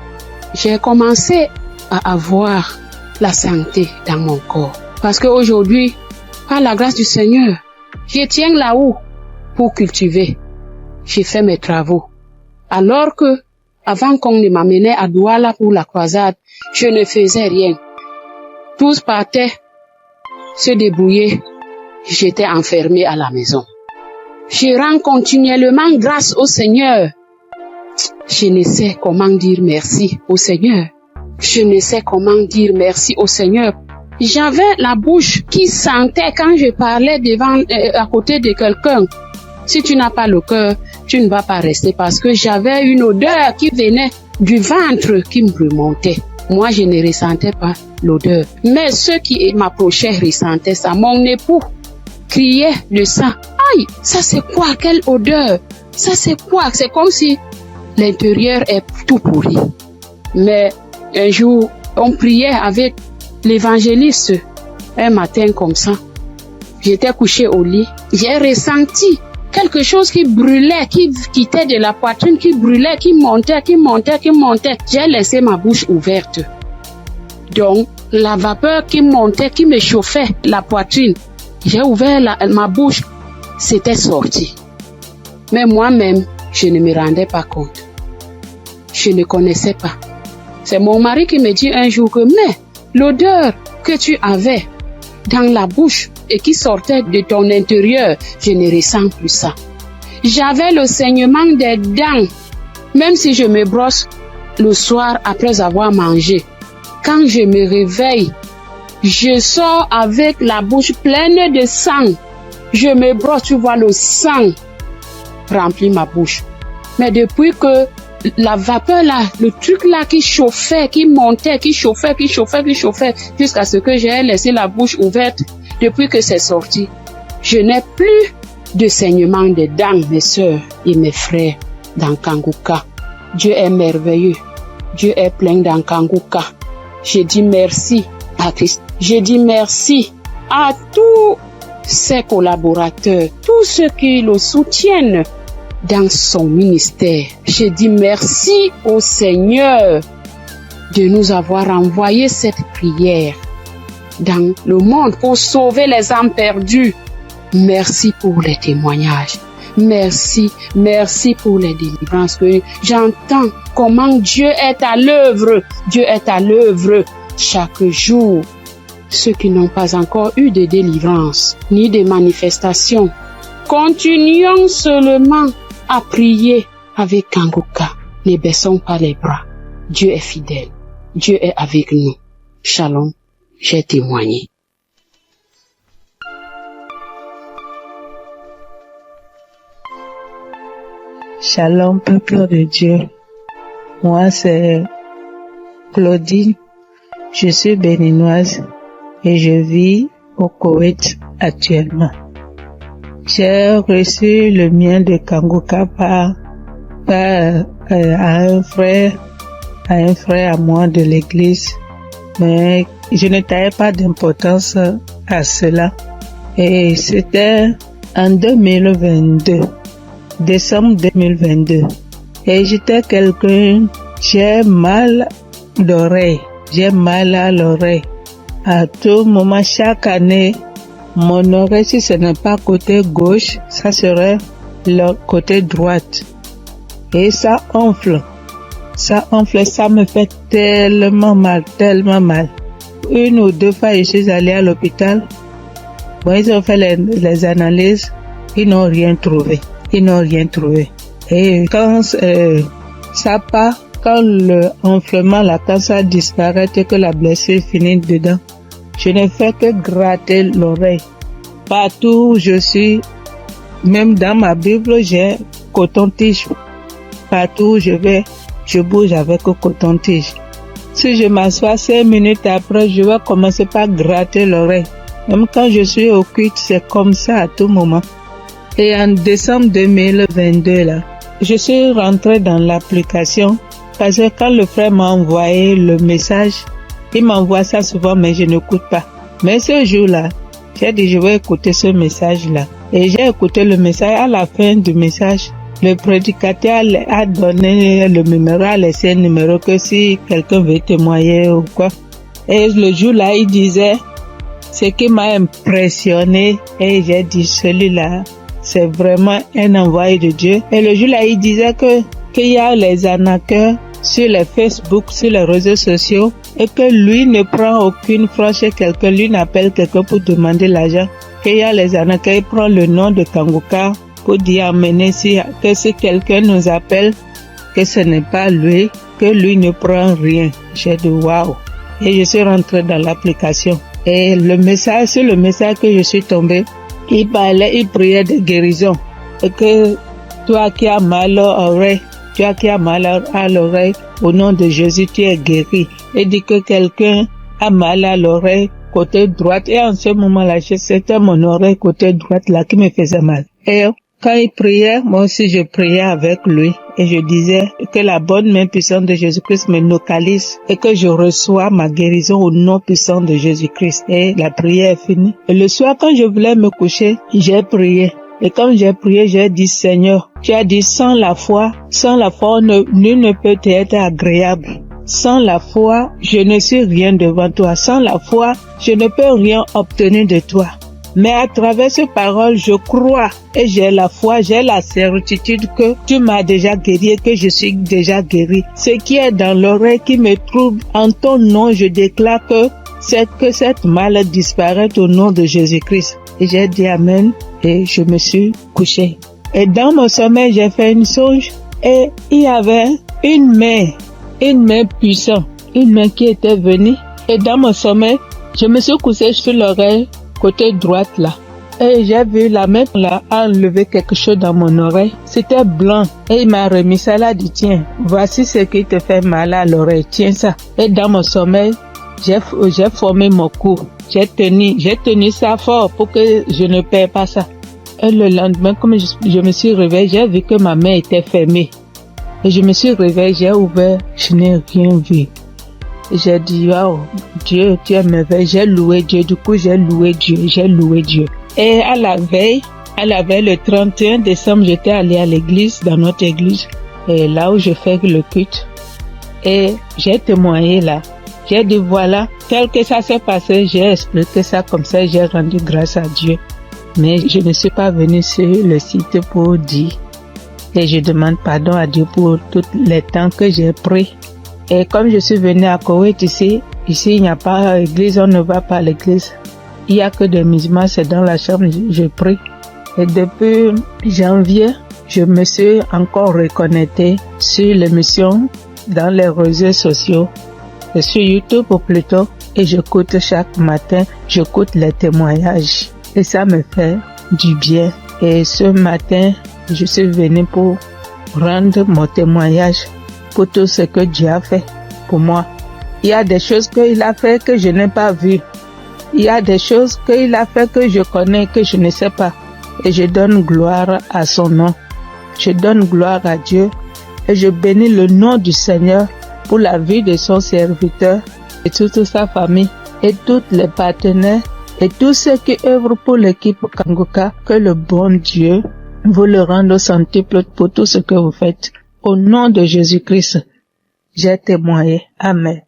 j'ai commencé à avoir la santé dans mon corps. Parce qu'aujourd'hui, par la grâce du Seigneur, je tiens là-haut pour cultiver. J'ai fait mes travaux. Alors que, avant qu'on ne m'amenait à Douala pour la croisade, je ne faisais rien. Tous partaient se débrouiller. J'étais enfermée à la maison. Je rends continuellement grâce au Seigneur. Je ne sais comment dire merci au Seigneur. Je ne sais comment dire merci au Seigneur. J'avais la bouche qui sentait quand je parlais à côté de quelqu'un. Si tu n'as pas le cœur, tu ne vas pas rester, parce que j'avais une odeur qui venait du ventre qui me remontait. Moi, je ne ressentais pas l'odeur. Mais ceux qui m'approchaient ressentaient ça. Mon époux criait de ça. Aïe, ça c'est quoi? Quelle odeur? Ça c'est quoi? C'est comme si l'intérieur est tout pourri. Mais un jour, on priait avec l'évangéliste. Un matin comme ça, j'étais couchée au lit. J'ai ressenti quelque chose qui brûlait, qui quittait de la poitrine, qui brûlait, qui montait. J'ai laissé ma bouche ouverte. Donc, la vapeur qui montait, qui me chauffait la poitrine, j'ai ouvert ma bouche, c'était sorti. Mais moi-même, je ne me rendais pas compte. Je ne connaissais pas. C'est mon mari qui me dit un jour que, mais l'odeur que tu avais dans la bouche et qui sortait de ton intérieur, je ne ressens plus ça. J'avais le saignement des dents, même si je me brosse le soir après avoir mangé. Quand je me réveille, je sors avec la bouche pleine de sang. Je me brosse, tu vois le sang remplit ma bouche. Mais depuis que la vapeur là, le truc là qui chauffait, qui montait, qui chauffait, jusqu'à ce que j'ai laissé la bouche ouverte, depuis que c'est sorti, je n'ai plus de saignement de dents, mes soeurs et mes frères dans Kanguka. Dieu est merveilleux. Dieu est plein dans Kanguka. Je dis merci à Christ. Je dis merci à tous ses collaborateurs, tous ceux qui le soutiennent dans son ministère. Je dis merci au Seigneur de nous avoir envoyé cette prière dans le monde pour sauver les âmes perdues. Merci pour les témoignages. Merci pour les délivrances que j'entends comment Dieu est à l'œuvre. Dieu est à l'œuvre chaque jour. Ceux qui n'ont pas encore eu de délivrance ni de manifestation, continuons seulement à prier avec Kanguka. Ne baissons pas les bras. Dieu est fidèle. Dieu est avec nous. Shalom, j'ai témoigné. Shalom, peuple de Dieu. Moi, c'est Claudine. Je suis béninoise et je vis au Koweït actuellement. J'ai reçu le mien de Kanguka par un frère à moi de l'église, mais je ne taillais pas d'importance à cela. Et c'était en 2022, décembre 2022. Et j'étais quelqu'un, j'ai mal à l'oreille. À tout moment, chaque année, mon oreille, si ce n'est pas côté gauche, ça serait le côté droite. Et ça enfle, ça me fait tellement mal. Une ou deux fois, je suis allée à l'hôpital. Bon, ils ont fait les analyses, ils n'ont rien trouvé. Et quand ça part, quand le enflement, quand ça disparaît et que la blessure finit dedans, je ne fais que gratter l'oreille. Partout où je suis, même dans ma Bible, j'ai coton-tige. Partout où je vais, je bouge avec coton-tige. Si je m'assois 5 minutes après, je vais commencer par gratter l'oreille. Même quand je suis au culte, c'est comme ça à tout moment. Et en décembre 2022, là, je suis rentrée dans l'application parce que quand le frère m'a envoyé le message, il m'envoie ça souvent, mais je n'écoute pas. Mais ce jour-là, j'ai dit, je vais écouter ce message-là. Et j'ai écouté le message. À la fin du message, le prédicateur a donné le numéro, a laissé un numéro que si quelqu'un veut témoigner ou quoi. Et le jour-là, il disait, ce qui m'a impressionné, et j'ai dit, celui-là, c'est vraiment un envoyé de Dieu. Et le jour-là, il disait qu'il y a les arnaqueurs sur les Facebook, sur les réseaux sociaux, et que lui ne prend aucune franche chez quelqu'un, lui n'appelle quelqu'un pour demander l'argent. Qu'il y a les arnaqueurs, il prend le nom de Kanguka pour dire amener que si quelqu'un nous appelle, que ce n'est pas lui, que lui ne prend rien. J'ai dit waouh. Et je suis rentrée dans l'application. Et sur le message que je suis tombée, il priait de guérison. Et que toi qui as mal à l'oreille, au nom de Jésus, tu es guéri. Il dit que quelqu'un a mal à l'oreille, côté droite. Et en ce moment-là, c'était mon oreille côté droite là qui me faisait mal. Et quand il priait, moi aussi je priais avec lui. Et je disais que la bonne main puissante de Jésus-Christ me localise et que je reçois ma guérison au nom puissant de Jésus-Christ. Et la prière est finie. Et le soir, quand je voulais me coucher, j'ai prié. Et comme j'ai prié, j'ai dit, Seigneur, tu as dit, sans la foi, nul ne peut être agréable. Sans la foi, je ne suis rien devant toi. Sans la foi, je ne peux rien obtenir de toi. Mais à travers ces paroles, je crois et j'ai la foi, j'ai la certitude que tu m'as déjà guéri et que je suis déjà guéri. Ce qui est dans l'oreille qui me trouble, en ton nom, je déclare que cette maladie disparaît au nom de Jésus-Christ. Et j'ai dit Amen et je me suis couché. Et dans mon sommeil, j'ai fait une songe et il y avait une main puissante, une main qui était venue. Et dans mon sommeil, je me suis couché sur l'oreille côté droite là. Et j'ai vu la main là enlever quelque chose dans mon oreille. C'était blanc. Et il m'a remis ça là, dit tiens, voici ce qui te fait mal à l'oreille, tiens ça. Et dans mon sommeil, j'ai formé mon cou. J'ai tenu ça fort pour que je ne perds pas ça. Et le lendemain, comme je me suis réveillée, j'ai vu que ma main était fermée. Et je me suis réveillée, j'ai ouvert, je n'ai rien vu. J'ai dit, wow, Dieu, tu es merveilleux. J'ai loué Dieu. Du coup, j'ai loué Dieu. Et à la veille, le 31 décembre, j'étais allée à l'église, dans notre église, et là où je fais le culte. Et j'ai témoigné là. J'ai dit, voilà, tel que ça s'est passé, j'ai expliqué ça comme ça, j'ai rendu grâce à Dieu. Mais je ne suis pas venue sur le site pour dire. Et je demande pardon à Dieu pour tous les temps que j'ai pris. Et comme je suis venue à Koweït ici il n'y a pas d'église, on ne va pas à l'église. Il n'y a que des musulmans, c'est dans la chambre, je prie. Et depuis janvier, je me suis encore reconnectée sur l'émission dans les réseaux sociaux, et sur YouTube plutôt, et j'écoute chaque matin, j'écoute les témoignages. Et ça me fait du bien. Et ce matin, je suis venue pour rendre mon témoignage pour tout ce que Dieu a fait pour moi. Il y a des choses qu'il a fait que je n'ai pas vues. Il y a des choses qu'il a fait que je connais, que je ne sais pas. Et je donne gloire à son nom. Je donne gloire à Dieu et je bénis le nom du Seigneur pour la vie de son serviteur et toute sa famille et tous les partenaires et tous ceux qui œuvrent pour l'équipe Kangoka. Que le bon Dieu vous le rende au centuple pour tout ce que vous faites. Au nom de Jésus-Christ, j'ai témoigné. Amen.